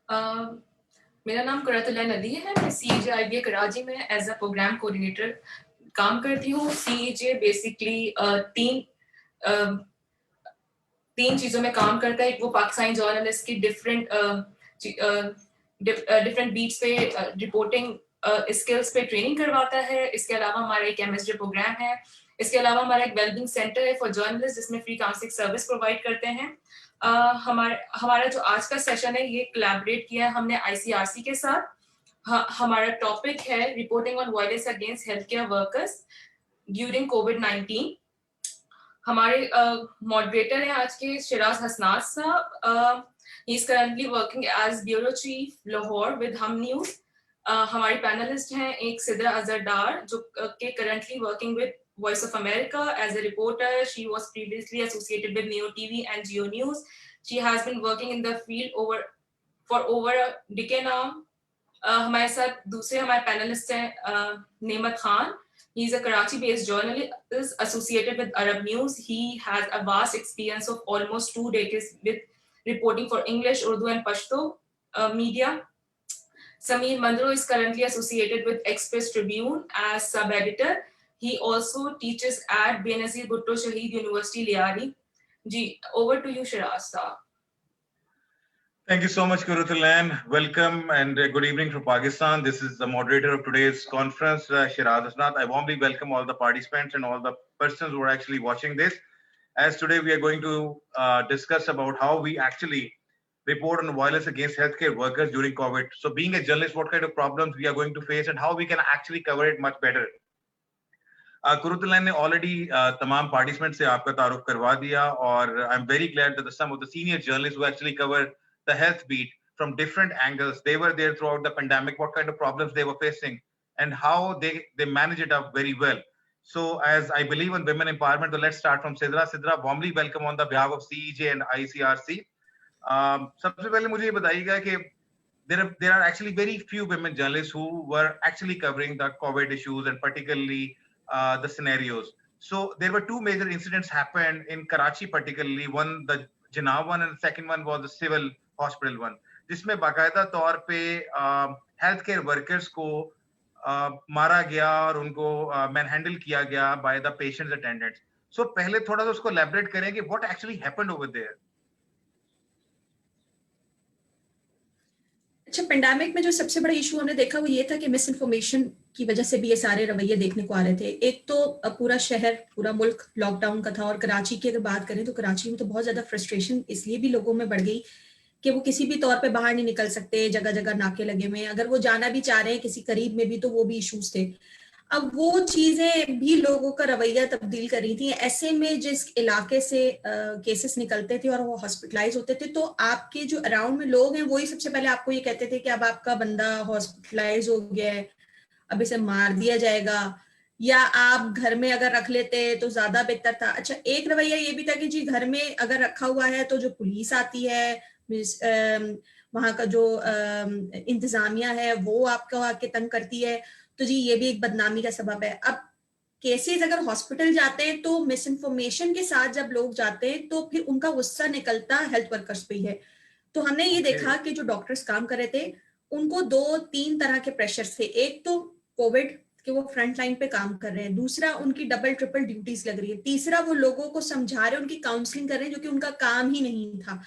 अ, मेरा नाम कुरतुल्लाह नदी है। मैं CEJ कराची में एज अ प्रोग्राम कोऑर्डिनेटर काम करती हूँ। CEJ बेसिकली तीन चीज़ों में काम करता है। एक वो पाकिस्तानी जर्नलिस्ट की डिफरेंट बीट्स पे रिपोर्टिंग स्किल्स पे ट्रेनिंग करवाता है। इसके अलावा हमारा एक MSJ प्रोग्राम है। इसके अलावा हमारा एक वेलबिंग सेंटर है फॉर जर्नलिस्ट, जिसमें फ्री काउंसलिंग सर्विस प्रोवाइड करते हैं। हमारा जो आज का सेशन है, ये कोलैबोरेट किया है हमने ICRC के साथ। हमारा टॉपिक है reporting on violence against health care workers during COVID-19। हमारे मॉडरेटर हैं आज के शिराज हसनात साहब। He is currently working as bureau chief Lahore with Hum news. हमारी पैनलिस्ट हैं एक सिद्रा अजहर डार, जो के currently working with Voice of America as a reporter. She was previously associated with Neo TV and Geo News. She has been working in the field for over a decade now. हमारे साथ दूसरे हमारे panelist हैं नेमत Khan. He is a Karachi-based journalist associated with Arab News. He has a vast experience of almost 2 decades with reporting for English, Urdu, and Pashto media. Sameer Mandro is currently associated with Express Tribune as sub-editor. He also teaches at Benazir Bhutto Shaheed University, Liari. Ji, over to you, Shiraz Saab. Thank you so much, Kurutullah. Welcome and good evening from Pakistan. This is the moderator of today's conference, Shiraz Hasnat. I warmly welcome all the participants and all the persons who are actually watching this. As today we are going to discuss about how we actually report on violence against healthcare workers during COVID. So being a journalist, what kind of problems we are going to face and how we can actually cover it much better. Kurutullah ने already तमाम participants से आपका तारुफ करवा दिया, और I'm very glad that some of the senior journalists who actually cover the health beat from different angles, they were there throughout the pandemic, what kind of problems they were facing and how they manage it up very well. So as I believe in women empowerment, so let's start from Sidra. Sidra, warmly welcome on the behalf of CEJ and ICRC. सबसे पहले मुझे ये बताइएगा कि there are actually very few women journalists who were actually covering the COVID issues and particularly the scenarios. So there were two major incidents happened in Karachi, particularly one the Jinnah one and the second one was the civil hospital one, जिसमें बाकायदा तौर पे health care workers को मारा गया और उनको manhandle किया गया by the patients attendants. So पहले थोड़ा सा उसको एलैबोरेट करें कि what actually happened over there. अच्छा, पेंडेमिक में जो सबसे बड़ा इशू हमने देखा वो ये था कि मिस इन्फॉर्मेशन की वजह से भी ये सारे रवैये देखने को आ रहे थे. एक तो पूरा शहर, पूरा मुल्क लॉकडाउन का था, और कराची की अगर बात करें तो कराची में तो बहुत ज्यादा फ्रस्ट्रेशन इसलिए भी लोगों में बढ़ गई कि वो किसी भी तौर पे बाहर नहीं निकल सकते, जगह जगह नाके लगे हुए हैं, अगर वो जाना भी चाह रहे हैं किसी करीब में भी तो वो भी इश्यूज थे. अब वो चीजें भी लोगों का रवैया तब्दील कर रही थी. ऐसे में जिस इलाके से केसेस निकलते थे और वो हॉस्पिटलाइज होते थे, तो आपके जो अराउंड में लोग हैं वही सबसे पहले आपको ये कहते थे कि अब आपका बंदा हॉस्पिटलाइज हो गया है, अब इसे मार दिया जाएगा, या आप घर में अगर रख लेते तो ज्यादा बेहतर था. अच्छा, एक रवैया ये भी था कि जी घर में अगर रखा हुआ है तो जो पुलिस आती है, वहां का जो इंतजामिया है वो आपको आके तंग करती है, तो जी ये भी एक बदनामी का सबब है. अब केसेस अगर हॉस्पिटल जाते हैं तो मिस इन्फॉर्मेशन के साथ जब लोग जाते हैं तो फिर उनका गुस्सा निकलता हेल्थ वर्कर्स पे ही है. तो हमने ये देखा कि जो डॉक्टर्स काम कर रहे थे उनको 2-3 तरह के प्रेशर्स थे. एक तो कोविड कि वो फ्रंट लाइन पे काम कर रहे हैं, दूसरा उनकी डबल ट्रिपल ड्यूटीज लग रही है, तीसरा वो लोगों को समझा रहे हैं, उनकी काउंसलिंग कर रहे हैं, जो कि उनका काम ही नहीं था.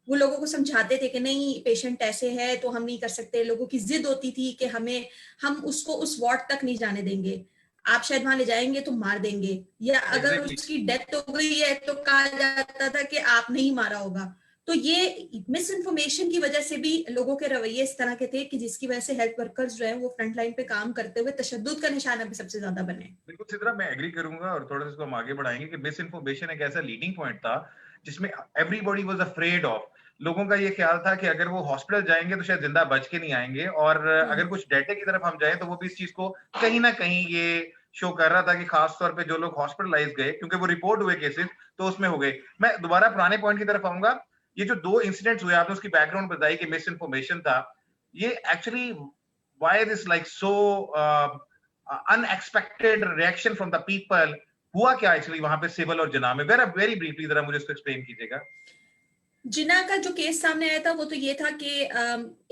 वो लोगों को समझाते थे कि नहीं पेशेंट ऐसे है तो हम नहीं कर सकते. लोगों की जिद होती थी कि हम उसको उस वार्ड तक नहीं जाने देंगे, आप शायद वहां ले जाएंगे तो मार देंगे, या अगर उसकी डेथ हो गई है तो कहा जाता था कि आप नहीं मारा होगा. तो ये मिस इन्फॉर्मेशन की वजह से भी लोगों के रवैये इस तरह के थे कि जिसकी वजह से हेल्थ वर्कर्स जो है वो फ्रंट लाइन पे काम करते हुए तशद्दुद का निशाना भी सबसे ज्यादा बने. बिल्कुल सिद्रा, मैं एग्री करूंगा और थोड़ा सा इसको हम आगे बढ़ाएंगे कि मिस इन्फॉर्मेशन एक ऐसा लीडिंग पॉइंट था जिसमें एवरीबॉडी वाज अफ्रेड ऑफ. लोगों का ये ख्याल था कि अगर वो हॉस्पिटल जाएंगे तो शायद जिंदा बच के नहीं आएंगे, और अगर कुछ डेटा की तरफ हम जाएं तो वो भी इस चीज को कहीं ना कहीं ये शो कर रहा था कि खास तौर पे जो लोग हॉस्पिटलाइज गए क्योंकि वो रिपोर्ट हुए केसेस तो उसमें हो गए. मैं दोबारा पुराने पॉइंट की तरफ आऊंगा. ये जो 2 इंसिडेंट्स हुए आपने उसकी बैकग्राउंड बताई कि मिस इन्फॉर्मेशन था, ये actually why this like so unexpected reaction from the people, हुआ क्या एक्चुअली वहां पे सिविल और जिन्ना में? वेरी ब्रीफली जरा मुझे इसको एक्सप्लेन कीजिएगा. जिन्ना का जो केस सामने आया था वो तो ये था कि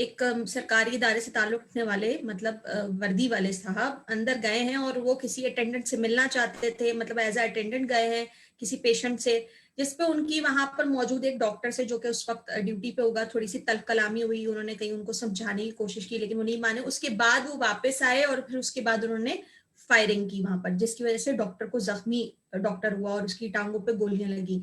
एक सरकारी इदारे से ताल्लुक रखने वाले, मतलब वर्दी वाले साहब अंदर गए हैं और वो किसी अटेंडेंट से मिलना चाहते थे, मतलब एज अ अटेंडेंट गए हैं किसी पेशेंट से, जिसपे उनकी वहां पर मौजूद एक डॉक्टर से, जो कि उस वक्त ड्यूटी पे होगा, थोड़ी सी तल्ख कलामी हुई। उन्होंने कहीं उनको समझाने की कोशिश की लेकिन वो नहीं माने। उसके बाद वो वापस आए और फिर उसके बाद उन्होंने फायरिंग की वहां पर, जिसकी वजह से डॉक्टर को जख्मी डॉक्टर हुआ और उसकी टांगों पे गोलियां लगी।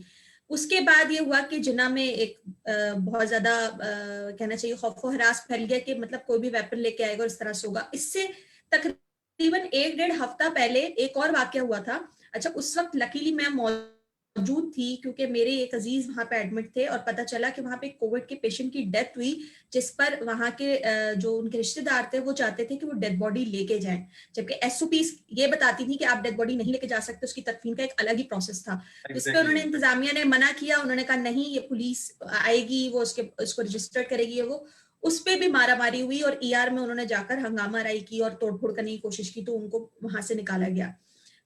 उसके बाद ये हुआ कि जिन्ना में एक बहुत ज्यादा कहना चाहिए खौफ हरास फैल गया कि मतलब कोई भी वेपन लेके आएगा और इस तरह से होगा। इससे तकरीबन 1-1.5 हफ्ता पहले एक और वाकया हुआ था। अच्छा, उस वक्त लकीली मैं मौजूद थी क्योंकि मेरे एक अजीज वहां पे एडमिट थे और पता चला कि वहां पे कोविड के पेशेंट की डेथ हुई, जिस पर वहां के जो उनके रिश्तेदार थे वो चाहते थे कि वो डेड बॉडी लेके जाएं, जबकि एसओपी ये बताती थी कि आप डेड बॉडी नहीं लेके जा सकते, उसकी तदफीन का एक अलग ही प्रोसेस था। इस पे उन्होंने इंतजामिया ने मना किया। उन्होंने कहा नहीं, ये पुलिस आएगी, वो उसको रजिस्टर करेगी। वो उस पे भी मारामारी हुई और ईआर में उन्होंने जाकर हंगामा राई की और तोड़फोड़ करने की कोशिश की, तो उनको वहां से निकाला गया।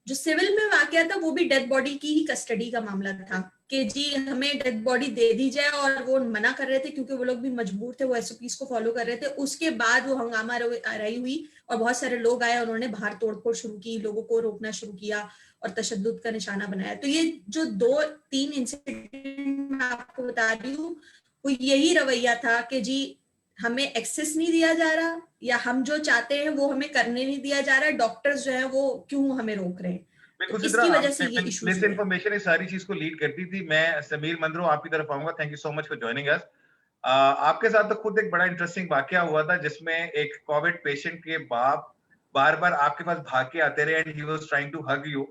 जो सिविल में वाकया था वो भी डेड बॉडी की ही कस्टडी का मामला था कि जी हमें डेड बॉडी दे दी जाए, और वो मना कर रहे थे क्योंकि वो लोग भी मजबूर थे, वो एसओपीज को फॉलो कर रहे थे। उसके बाद वो हंगामा राई हुई और बहुत सारे लोग आए, उन्होंने बाहर तोड़फोड़ शुरू की, लोगों को रोकना शुरू किया और तशद्दुद का निशाना बनाया। तो ये जो 2-3 इंसिडेंट मैं आपको बता रही हूँ, वो यही रवैया था कि जी हमें एक्सेस नहीं दिया जा रहा, या हम जो चाहते हैं वो हमें करने नहीं दिया जा रहा, डॉक्टर्स जो है वो क्यों हमें रोक रहे हैं। तो बिल्कुल इसकी वजह से ये इश्यूज मिस इन्फॉर्मेशन इस सारी चीज को लीड करती थी। मैं समीर मंदरो आपकी तरफ आऊंगा। Thank you so much for joining us. आपके साथ तो खुद एक बड़ा इंटरेस्टिंग वाकया हुआ था जिसमें एक कोविड पेशेंट के बाप बार बार आपके पास भाग के आते रहे and he was trying to hug you.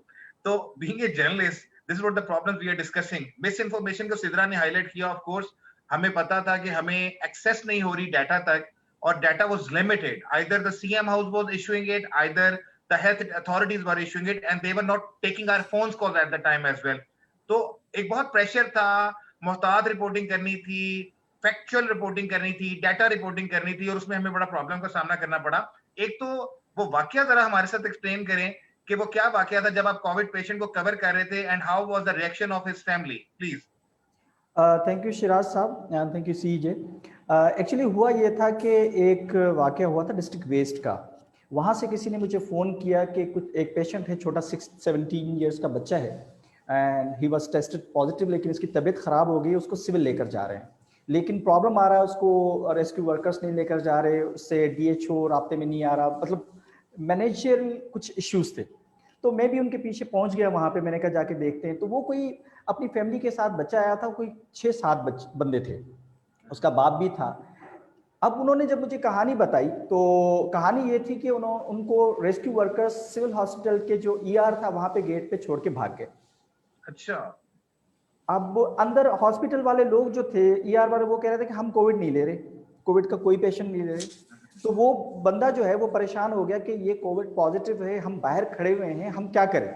तो being a journalist, this is what the problem we are discussing. Misinformation को सिद्रा ने हाईलाइट किया। ऑफ कोर्स हमें पता था कि हमें एक्सेस नहीं हो रही डाटा तक, और data was limited. Either the CM house was issuing it, either the health authorities were issuing it, and they were not taking our phone calls at the time as well. तो एक बहुत pressure था, मोहतात reporting करनी थी, factual reporting करनी थी, data reporting करनी थी, और उसमें हमें बड़ा प्रॉब्लम का सामना करना पड़ा। एक तो वो वाकया जरा हमारे साथ एक्सप्लेन करें कि वो क्या वाकया था जब आप कोविड पेशेंट को कवर कर रहे थे, and how was the reaction of his family, please. Thank you Shiraz साहब and thank you CJ. Actually हुआ ये था कि एक वाकया हुआ था डिस्ट्रिक्ट वेस्ट का। वहाँ से किसी ने मुझे फ़ोन किया कि कुछ एक पेशेंट है, छोटा 17 ईयर्स का बच्चा है, and he was tested positive, लेकिन उसकी तबीयत ख़राब हो गई, उसको सिविल लेकर जा रहे हैं। लेकिन प्रॉब्लम आ रहा है, उसको रेस्क्यू वर्कर्स नहीं लेकर जा रहे, उससे डीएचओ राब्ते में नहीं आ रहा, मतलब मैनेजरियल कुछ इश्यूज थे। तो मैं भी उनके पीछे पहुंच गया वहाँ पे। मैंने कहा जाके देखते हैं। तो वो कोई अपनी फैमिली के साथ बच्चा आया था, कोई 6-7 बंदे थे, उसका बाप भी था। अब उन्होंने जब मुझे कहानी बताई तो कहानी ये थी कि उनको रेस्क्यू वर्कर्स सिविल हॉस्पिटल के जो ईआर था वहां पे गेट पे छोड़ के भाग गए। अच्छा। अब अंदर हॉस्पिटल वाले लोग जो थे, ईआर वाले, वो कह रहे थे कि हम कोविड नहीं ले रहे, कोविड का कोई पेशेंट नहीं ले रहे। तो वो बंदा जो है वो परेशान हो गया कि ये कोविड पॉजिटिव है, हम बाहर खड़े हुए हैं, हम क्या करें।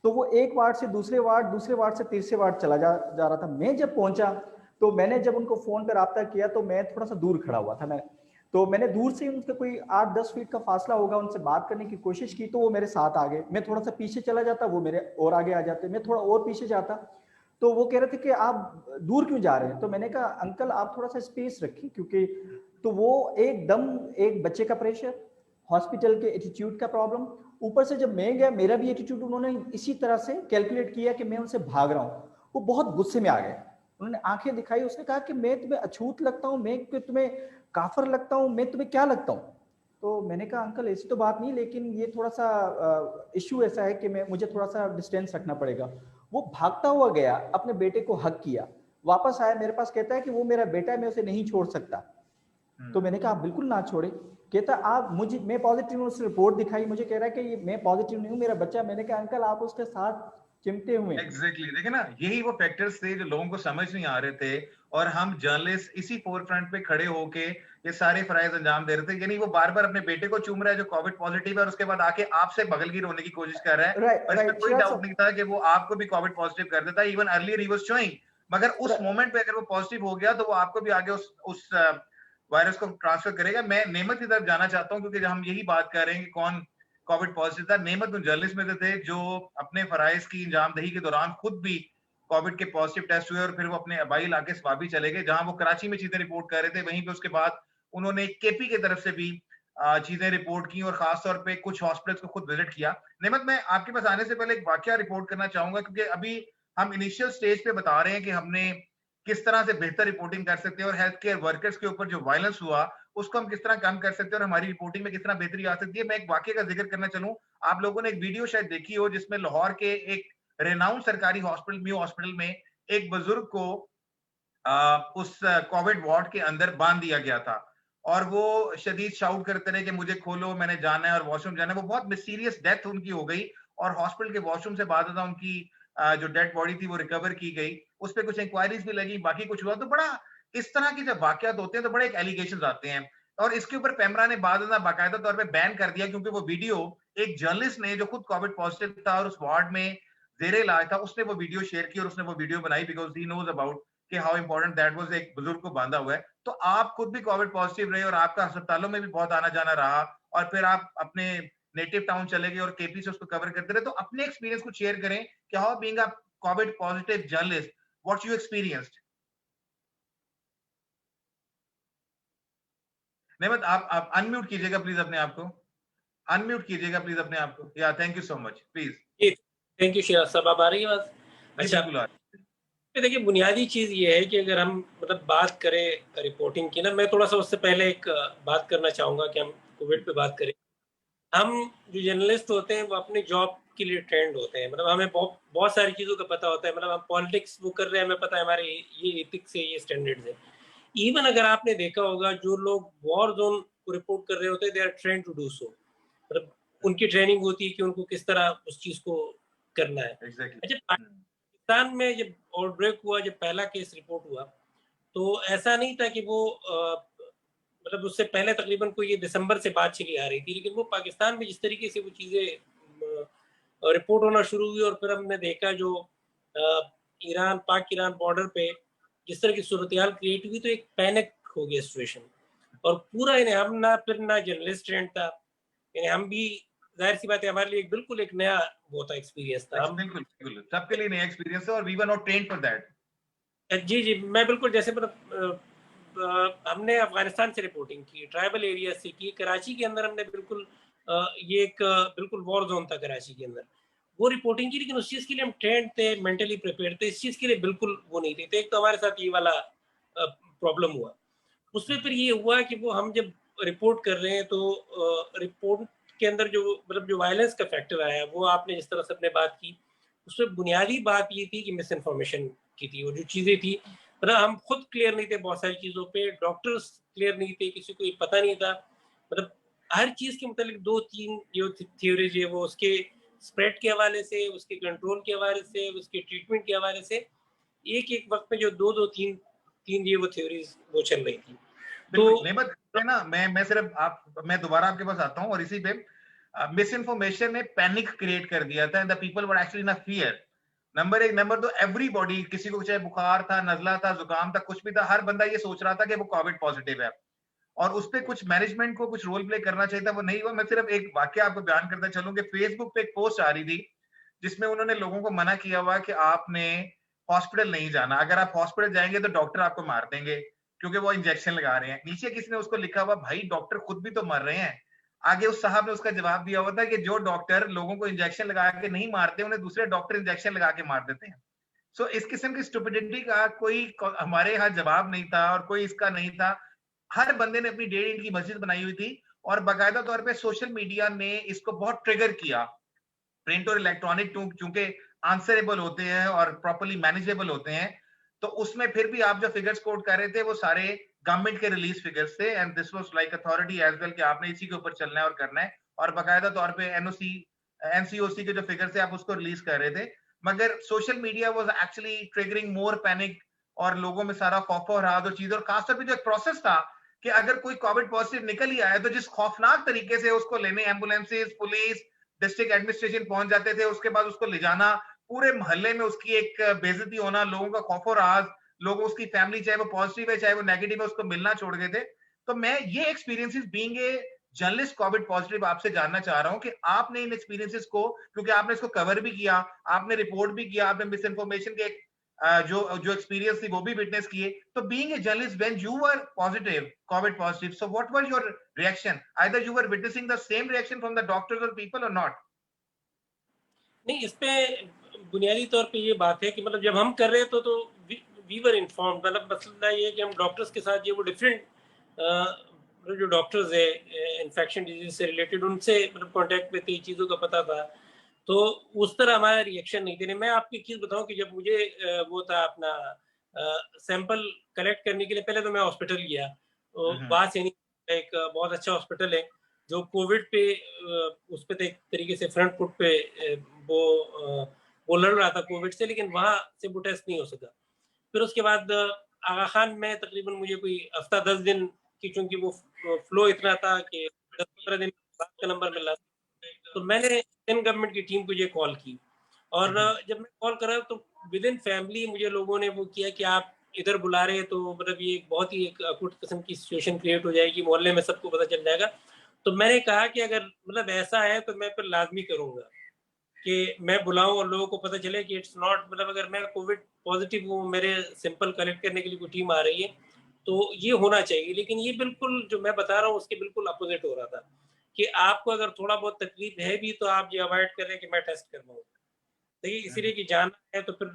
तो वो एक वार्ड से दूसरे वार्ड से तीसरे वार्ड चला जा रहा था। मैं जब पहुंचा तो मैंने जब उनको फोन पर राब्ता किया तो मैं थोड़ा सा दूर खड़ा हुआ था। मैंने दूर से उनसे कोई 8-10 फीट का फासला होगा, उनसे बात करने की कोशिश की। तो वो मेरे साथ आ गए। मैं थोड़ा सा पीछे चला जाता, वो मेरे और आगे आ जाते, मैं थोड़ा और पीछे जाता। तो वो कह रहे थे कि आप दूर क्यों जा रहे हैं। तो मैंने कहा अंकल आप थोड़ा सा स्पेस रखिए, क्योंकि तो वो एकदम एक बच्चे का प्रेशर, हॉस्पिटल के एटीट्यूड का प्रॉब्लम, ऊपर से जब मैं गया मेरा भी एटीट्यूड उन्होंने इसी तरह से कैलकुलेट किया कि मैं उनसे भाग रहा हूँ। वो बहुत गुस्से में आ गए, उन्होंने आंखें दिखाई। उसने कहा कि मैं तुम्हें अछूत लगता हूँ, मैं तुम्हें काफर लगता हूँ, मैं तुम्हें क्या लगता हूँ। तो मैंने कहा अंकल ऐसी तो बात नहीं, लेकिन ये थोड़ा सा इश्यू ऐसा है कि मुझे थोड़ा सा डिस्टेंस रखना पड़ेगा। वो भागता हुआ गया, अपने बेटे को हक किया, वापस आया मेरे पास, कहता है कि वो मेरा बेटा है, मैं उसे नहीं छोड़ सकता। तो मैंने कहा आप बिल्कुल ना छोड़े। कहता आप मैं पॉजिटिव हूँ, उसने रिपोर्ट दिखाई, मुझे कह रहा है कि मैं पॉजिटिव नहीं हूँ, मेरा बच्चा। मैंने कहा अंकल आप उसके साथ चिमटे हुए। एग्जैक्टली, देखिए ना, यही वो फैक्टर्स थे जो लोगों को समझ नहीं आ रहे थे, और हम जर्नलिस्ट इसी फोरफ्रंट पे खड़े होके ये सारे फराइज अंजाम दे रहे थे। यानी वो बार बार अपने बेटे को चूम रहा है जो कोविड पॉजिटिव है, और उसके बाद आके आपसे बगलगीर होने की कोशिश कर रहा है। और इसमें कोई डाउट नहीं था कि वो आपको भी कोविड पॉजिटिव कर देता। Even earlier he was showing, मगर उस मोमेंट पे अगर वो पॉजिटिव हो गया तो वो आपको भी आगे उस वायरस को ट्रांसफर करेगा। मैं नेमत की तरफ जाना चाहता हूँ, क्योंकि हम यही बात कर रहे हैं कि कौन कोविड पॉजिटिव था। नेमत उन जर्नलिस्ट में से थे जो अपने फराइज की अंजामदही के दौरान खुद भी कोविड के पॉजिटिव टेस्ट हुए और फिर वो अपने अबाई लाके स्वाबी चले गए, जहां वो कराची में चीजें रिपोर्ट कर रहे थे। वहीं पे उसके बाद उन्होंने केपी की तरफ से भी चीजें रिपोर्ट की और खासतौर पे कुछ हॉस्पिटल्स को खुद विजिट किया। नेमत, मैं आपके पास आने से पहले एक वाकया रिपोर्ट करना चाहूंगा, क्योंकि अभी हम इनिशियल स्टेज पे बता रहे हैं कि हमने किस तरह से बेहतर रिपोर्टिंग कर सकते हैं और हेल्थ केयर वर्कर्स के ऊपर जो वायलेंस हुआ उसको हम किस तरह कम कर सकते हैं और हमारी रिपोर्टिंग में किस तरह बेहतरी आ सकती है। मैं एक वाकये का जिक्र करना चलूं, आप लोगों ने एक वीडियो शायद देखी हो जिसमें लाहौर के एक रेनाउंड सरकारी हॉस्पिटल, म्यू हॉस्पिटल में एक बुजुर्ग को उस कोविड वार्ड के अंदर बांध दिया गया था और वो शदीद शाउट करते रहे कि मुझे खोलो, मैंने जाना है और वॉशरूम जाना है। वो बहुत मिस्टीरियस डेथ उनकी हो गई और हॉस्पिटल के वॉशरूम से बाद उनकी जो डेड बॉडी थी वो रिकवर की गई। उस पर कुछ इंक्वायरीज भी लगी, बाकी कुछ हुआ। तो बड़ा इस तरह के जब वाकयात होते हैं तो बड़े एक एलिगेशन आते हैं और इसके ऊपर पैमरा ने बाद बाकायदा तौर पर बैन कर दिया, क्योंकि वो वीडियो एक जर्नलिस्ट ने जो खुद कोविड पॉजिटिव था और उस वार्ड में जेरे इलाज था, उसने वो वीडियो शेयर की और उसने वो वीडियो बनाई बिकॉज ही नोज अबाउट कि हाउ इंपॉर्टेंट दैट वाज। एक बुजुर्ग को बांधा हुआ है। तो आप खुद भी कोविड पॉजिटिव रहे और आपका अस्पतालों में भी बहुत आना जाना रहा और फिर आप अपने नेटिव टाउन चले गए और केपी से उसको कवर करते रहे। तो अपने एक्सपीरियंस को शेयर करें कि how being a Covid positive journalist, what you experienced. नेमत, आप अनम्यूट कीजिएगा प्लीज अपने आप को, अनम्यूट कीजिएगा प्लीज अपने आप को। या thank you so much, please. Thank you Shiraz साहब, आप आ रही है बात? अच्छा, बिल्कुल। देखिए बुनियादी चीज ये है कि अगर हम मतलब बात करें रिपोर्टिंग की ना, मैं थोड़ा सा उससे पहले एक बात करना चाहूंगा कि हम कोविड पे बात करें। हम जो जर्नलिस्ट होते हैं वो अपनी जॉब के लिए ट्रेंड होते हैं, मतलब हमें बहुत सारी चीज़ों का पता होता है। मतलब हम पॉलिटिक्स वो कर रहे हैं, हमें पता है हमारे ये एथिक्स है, ये स्टैंडर्ड्स है। इवन अगर आपने देखा होगा जो लोग वॉर जोन को रिपोर्ट कर रहे होते हैं, they are trained to do so, मतलब उनकी ट्रेनिंग होती है कि उनको किस तरह उस चीज़ को करना है। अच्छा, पाकिस्तान में जब आउटब्रेक हुआ, जब पहला केस रिपोर्ट हुआ, तो ऐसा नहीं था कि वो मतलब उससे पहले तकरीबन कोई ये दिसंबर से बात चली आ रही थी, लेकिन वो पाकिस्तान में जिस तरीके से वो चीज़ें रिपोर्ट होना शुरू हुई और फिर हमने देखा जो ईरान पाक ईरान बॉर्डर पे जिस तरह की सूरत-ए-हाल क्रिएट हुई, तो एक पैनिक हो गया सिचुएशन और पूरा इन्हें हम ना फिर ना जर्नलिस्ट ट्रेंड था, यानी हम भी जाहिर सी बात है हमारे लिए बिल्कुल एक नया वो था, एक्सपीरियंस था। हम बिल्कुल सबके लिए नया एक्सपीरियंस है और we were not trained for that. जी, मैं बिल्कुल जैसे मतलब हमने अफगानिस्तान से रिपोर्टिंग की, ट्राइबल एरिया से की, कराची के अंदर हमने बिल्कुल ये एक बिल्कुल वॉर जोन था कराची के अंदर, वो रिपोर्टिंग की, लेकिन उस चीज़ के लिए हम ट्रेंड थे, मेंटली प्रिपेयर थे, इस चीज़ के लिए बिल्कुल वो नहीं थे। तो एक तो हमारे साथ ये वाला प्रॉब्लम हुआ। उसमें फिर ये हुआ कि वो हम जब रिपोर्ट कर रहे हैं तो रिपोर्ट के अंदर जो मतलब जो वायलेंस का फैक्टर आया, वो आपने जिस तरह से अपने बात की, उसमें बुनियादी बात ये थी कि मिस इन्फॉर्मेशन की थी। वो जो चीज़ें थी, मतलब हम खुद क्लियर नहीं थे बहुत सारी चीज़ों पे, डॉक्टर्स क्लियर नहीं थे, किसी को ये पता नहीं था। मतलब हर चीज़ के मतलब 2-3 जो थ्योरीज है वो उसके स्प्रेड के हवाले से, उसके कंट्रोल के हवाले से, उसके ट्रीटमेंट के हवाले से, एक वक्त में जो 2-2 3 ये वो थ्योरीज वो चल रही थी। तो नेमत ना, मैं सिर्फ मैं दोबारा आपके पास आता हूँ और इसी पे मिस इन्फॉर्मेशन ने पैनिक क्रिएट कर दिया था and the people were actually in a fear. Number 1, number 2, everybody, किसी को चाहे बुखार था, नजला था, जुकाम था, कुछ भी था, हर बंदा ये सोच रहा था कि वो कोविड पॉजिटिव है और उस पे कुछ मैनेजमेंट को कुछ रोल प्ले करना चाहिए था, वो नहीं हुआ। मैं सिर्फ एक वाकया आपको बयान करता चलूं कि फेसबुक पे एक पोस्ट आ रही थी जिसमें उन्होंने लोगों को मना किया हुआ कि आपने हॉस्पिटल नहीं जाना, अगर आप हॉस्पिटल जाएंगे तो डॉक्टर आपको मार देंगे क्योंकि वो इंजेक्शन लगा रहे हैं। नीचे किसी ने उसको लिखा हुआ, भाई डॉक्टर खुद भी तो मर रहे हैं। आगे उस साहब ने उसका जवाब दिया हुआ था कि जो डॉक्टर लोगों को इंजेक्शन लगा के नहीं मारते, उन्हें दूसरे डॉक्टर इंजेक्शन लगा के मार देते हैं। सो इस किस्म की स्टुपिडिटी का कोई हमारे यहाँ जवाब नहीं था और कोई इसका नहीं था। हर बंदे ने अपनी 1.5 इंच की मस्जिद बनाई हुई थी और बाकायदा तौर पे सोशल मीडिया ने इसको बहुत ट्रिगर किया। प्रिंट और इलेक्ट्रॉनिक चूंकि आंसरेबल होते हैं और प्रॉपर्ली मैनेजेबल होते हैं, तो उसमें फिर भी आप जो फिगर्स कोट कर रहे थे वो सारे गवर्नमेंट के रिलीज फिगर्स थे and this was like authority as well कि आपने इसी के ऊपर चलना है और करना है और बाकायदा तौर पे एनओसी एनसीओसी के जो फिगर्स थे आप उसको रिलीज कर रहे थे। मगर social media was actually triggering more panic और लोगों में सारा खौफ और राहत और चीज, और खासतौर पे जो एक प्रोसेस था कि अगर कोई कोविड पॉजिटिव निकल ही आया तो जिस खौफनाक तरीके से उसको लेने एम्बुलेंसेस, पुलिस, डिस्ट्रिक्ट एडमिनिस्ट्रेशन पहुंच जाते थे, उसके बाद उसको ले जाना, पूरे मोहल्ले में उसकी एक बेइज्जती होना, लोगों का खौफ और राज, लोगों उसकी फैमिली चाहे वो पॉजिटिव है चाहे वो नेगेटिव है उसको मिलना छोड़ गए थे। तो मैं ये experiences being a journalist Covid positive आपसे जानना चाह रहा हूं कि आपने इन एक्सपीरियंसेस को, क्योंकि आपने इसको कवर भी किया, आपने रिपोर्ट भी किया, आपने मिस इन्फॉर्मेशन के जो एक्सपीरियंस थी वो भी विटनेस किए. तो being a journalist when you were positive, Covid positive, so what was your reaction? Either you were witnessing the same reaction from the doctors और पीपल और नॉट? नहीं, इस पे बुनियादी तौर पे ये बात है कि मतलब जब हम कर रहे थे तो वी वर इन्फॉर्म्ड. मतलब मसला ये है कि हम डॉक्टर्स के साथ ये वो डिफरेंट जो डॉक्टर्स है इन्फेक्शन डिजीज से रिलेटेड उनसे मतलब कांटेक्ट में थे, चीज़ों का पता था, तो उस तरह हमारा रिएक्शन नहीं थे. मैं आपको एक चीज़ बताऊं कि जब मुझे वो था अपना सैंपल कलेक्ट करने के लिए पहले तो मैं हॉस्पिटल गया. वहाँ से एक बहुत अच्छा हॉस्पिटल है जो कोविड पे उस पे एक तरीके से फ्रंट फुट पे वो लड़ रहा था कोविड से, लेकिन वहाँ से वो टेस्ट नहीं हो सका. फिर उसके बाद आगा खान में तकरीबन मुझे कोई हफ्ता 10 दिन की, चूंकि वो फ्लो इतना था कि 10-15 दिन बाद का नंबर मिला, तो मैंने इंडियन गवर्नमेंट की टीम को ये कॉल की. और जब मैं कॉल करा तो विद इन फैमिली मुझे लोगों ने वो किया कि आप इधर बुला रहे हैं, तो मतलब ये एक बहुत ही एक अकूट किस्म की सिचुएशन क्रिएट हो जाएगी, मोहल्ले में सबको पता चल जाएगा. तो मैंने कहा कि अगर मतलब ऐसा है तो मैं फिर लाजमी करूंगा कि मैं बुलाऊं और लोगों को पता चले कि इट्स नॉट, मतलब अगर मैं कोविड पॉजिटिव हूँ, मेरे सैंपल कलेक्ट करने के लिए कोई टीम आ रही है तो ये होना चाहिए. लेकिन ये बिल्कुल जो मैं बता रहा हूँ उसके बिल्कुल अपोजिट हो रहा था कि आपको अगर थोड़ा बहुत तकलीफ है भी तो आप ये अवॉइड कर रहे हैं कि मैं टेस्ट करवाऊँ. देखिए, इसीलिए कि जाना है तो फिर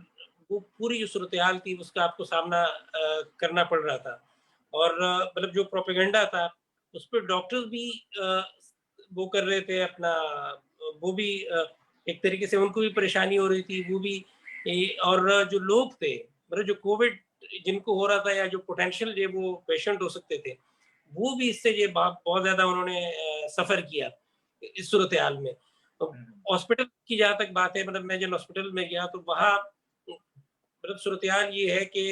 वो पूरी जो सूरत हाल थी उसका आपको सामना करना पड़ रहा था. और मतलब जो प्रोपेगेंडा था उस पर डॉक्टर्स भी वो कर रहे थे अपना, वो भी एक तरीके से उनको भी परेशानी हो रही थी, वो भी. और जो लोग थे मतलब जो कोविड जिनको हो रहा था या जो पोटेंशियल जो वो पेशेंट हो सकते थे, वो भी इससे ये बहुत ज्यादा उन्होंने सफर किया इस सूरत हाल में. हॉस्पिटल की जहाँ तक बात है, मतलब मैं जब हॉस्पिटल में गया तो वहाँ मतलब सूरत हाल ये है कि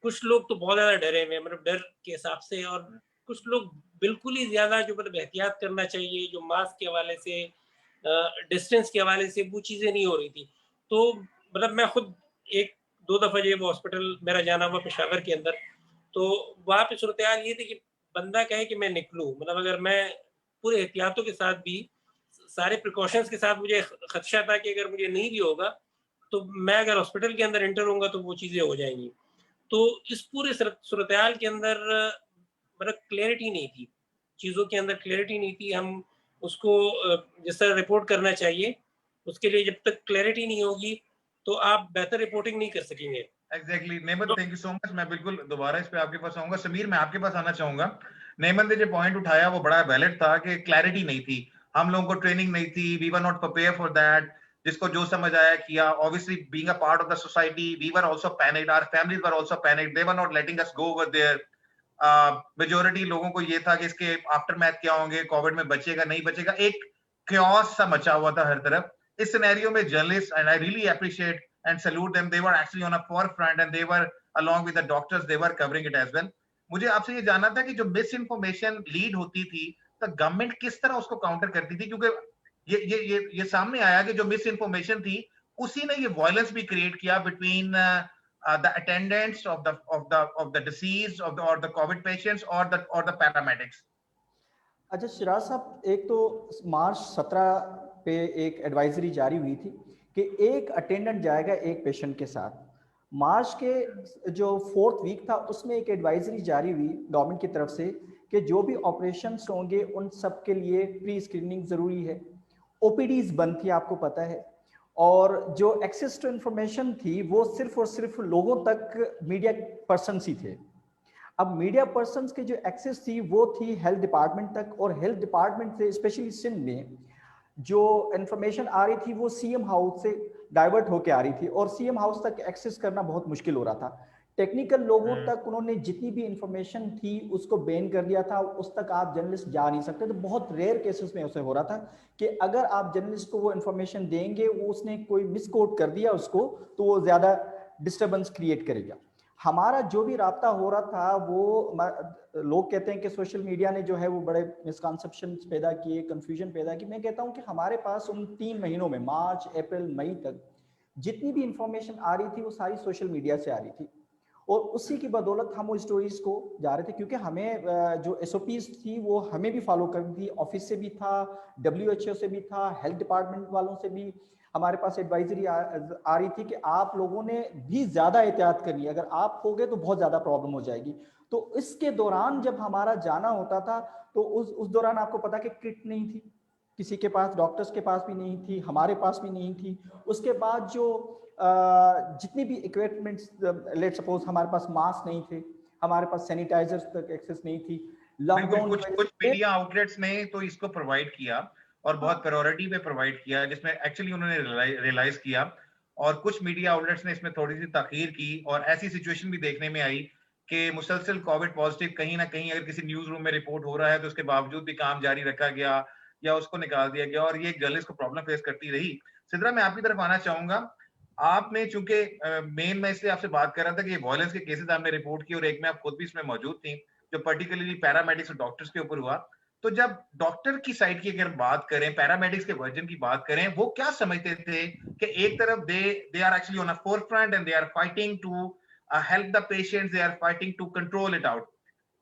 कुछ लोग तो बहुत ज्यादा डरे हुए, मतलब डर के हिसाब से, और कुछ लोग बिल्कुल ही ज्यादा जो मतलब एहतियात करना चाहिए, जो मास्क के हवाले से, डिस्टेंस के हवाले से, वो चीजें नहीं हो रही थी. तो मतलब मैं खुद एक दो दफा जो वो हॉस्पिटल मेरा जाना हुआ पेशावर के अंदर, तो वहाँ पे सूरत हाल ये थी कि बंदा कहे कि मैं निकलूं, मतलब अगर मैं पूरे एहतियातों के साथ भी, सारे प्रिकॉशंस के साथ, मुझे खदशा था कि अगर मुझे नहीं भी होगा तो मैं अगर हॉस्पिटल के अंदर एंटर होऊंगा तो वो चीजें हो जाएंगी. तो इस पूरे सूरत हाल के अंदर मतलब क्लैरिटी नहीं थी, चीज़ों के अंदर क्लैरिटी नहीं थी. हम उसको जिस तरह रिपोर्ट करना चाहिए उसके लिए जब तक क्लैरिटी नहीं होगी तो आप बेहतर रिपोर्टिंग नहीं कर सकेंगे. Exactly. Neyman, thank you so much. मैं बिल्कुल दोबारा इस पे आपके पास आऊंगा. समीर, मैं आपके पास आना चाहूंगा. नेमन ने जो पॉइंट उठाया वो बड़ा वैलिड था कि क्लैरिटी नहीं थी, हम लोगों को ट्रेनिंग नहीं थी, we were not prepare for that. जिसको जो समझ आया किया. Obviously being a part of the society we were also panicked, our families were also panicked, they were not letting us go over there. Majority लोगों को ये था कि इसके आफ्टर मैथ क्या होंगे, कोविड में बचेगा नहीं बचेगा, एक क्योस सा मचा हुआ था हर तरफ. इस सिनेरियो में journalist, and I really appreciate and salute them, they were actually on a forefront and they were along with the doctors, they were covering it as well. मुझे आपसे ये जानना था कि जो मिस इन्फॉर्मेशन लीड होती थी तो गवर्नमेंट किस तरह उसको काउंटर करती थी, क्योंकि ये सामने आया कि जो मिस इन्फॉर्मेशन थी उसी ने ये वायलेंस भी क्रिएट किया between the attendants of the deceased or the COVID patients or the paramedics. अच्छा शिराज साहब, एक तो मार्च 17 पे एक एडवाइजरी जारी हुई थी कि एक अटेंडेंट जाएगा एक पेशेंट के साथ. मार्च के जो 4th वीक था उसमें एक एडवाइजरी जारी हुई गवर्नमेंट की तरफ से कि जो भी ऑपरेशंस होंगे उन सब के लिए प्री स्क्रीनिंग ज़रूरी है. ओपीडीज बंद थी, आपको पता है, और जो एक्सेस टू इंफॉर्मेशन थी वो सिर्फ और सिर्फ लोगों तक मीडिया पर्सन्स ही थे. अब मीडिया पर्सन्स के जो एक्सेस थी वो थी हेल्थ डिपार्टमेंट तक, और हेल्थ डिपार्टमेंट से स्पेशली सिंध में जो इंफॉर्मेशन आ रही थी वो सीएम हाउस से डाइवर्ट होके आ रही थी, और सीएम हाउस तक एक्सेस करना बहुत मुश्किल हो रहा था. टेक्निकल लोगों तक उन्होंने जितनी भी इंफॉर्मेशन थी उसको बैन कर दिया था, उस तक आप जर्नलिस्ट जा नहीं सकते. तो बहुत रेयर केसेस में उसे हो रहा था कि अगर आप जर्नलिस्ट को वो इंफॉर्मेशन देंगे, वो उसने कोई मिसकोट कर दिया उसको, तो वो ज्यादा डिस्टर्बेंस क्रिएट करेगा. हमारा जो भी राब्ता हो रहा था वो, लोग कहते हैं कि सोशल मीडिया ने जो है वो बड़े मिसकॉन्सेप्शन पैदा किए, कंफ्यूजन पैदा की. मैं कहता हूं कि हमारे पास उन 3 महीनों में, मार्च अप्रैल मई तक, जितनी भी इंफॉर्मेशन आ रही थी वो सारी सोशल मीडिया से आ रही थी, और उसी की बदौलत हम वो स्टोरीज को जा रहे थे. क्योंकि हमें जो एसओपीज थी वो हमें भी फॉलो करनी थी, ऑफिस से भी था, WHO से भी था, हेल्थ डिपार्टमेंट वालों से भी, हमारे पास एडवाइजरी आ रही थी कि आप लोगों ने भी ज्यादा एहतियात करनी है, अगर आप हो गए तो बहुत ज्यादा प्रॉब्लम हो जाएगी। तो इसके दौरान जब हमारा जाना होता था तो उस दौरान आपको पता कि किट नहीं थी, किसी के पास, डॉक्टर्स के पास भी नहीं थी, हमारे पास भी नहीं थी। उसके बाद जो जितनी भी इक्विपमेंट्स, लेट सपोज हमारे पास मास्क नहीं थे, हमारे पास सैनिटाइजर्स तक एक्सेस नहीं थी। लॉकडाउन कुछ मीडिया आउटलेट्स ने तो इसको प्रोवाइड किया और बहुत प्रायोरिटी पे प्रोवाइड किया, जिसमें एक्चुअली उन्होंने रियलाइज किया, और कुछ मीडिया आउटलेट्स ने इसमें थोड़ी सी ताखीर की, और ऐसी सिचुएशन भी देखने में आई कि मुसलसल कोविड पॉजिटिव कहीं ना कहीं अगर किसी न्यूज रूम में रिपोर्ट हो रहा है तो उसके बावजूद भी काम जारी रखा गया या उसको निकाल दिया गया, और ये जर्नलिस्ट को प्रॉब्लम फेस करती रही। सिद्रा, मैं आपकी तरफ आना चाहूंगा। आपने चूंकि मेन मैं इसलिए आपसे बात कर रहा था कि वायलेंस के केसेस आपने रिपोर्ट किए और एक में आप खुद भी इसमें मौजूद थी, जो पर्टिकुलरली पैरामेडिक्स और डॉक्टर्स के ऊपर हुआ। तो जब डॉक्टर की साइड की अगर बात करें, पैरामेडिक्स के वर्जन की बात करें, वो क्या समझते थे कि एक तरफ they are actually on a forefront and they are fighting to help the patients, they are fighting to control it out,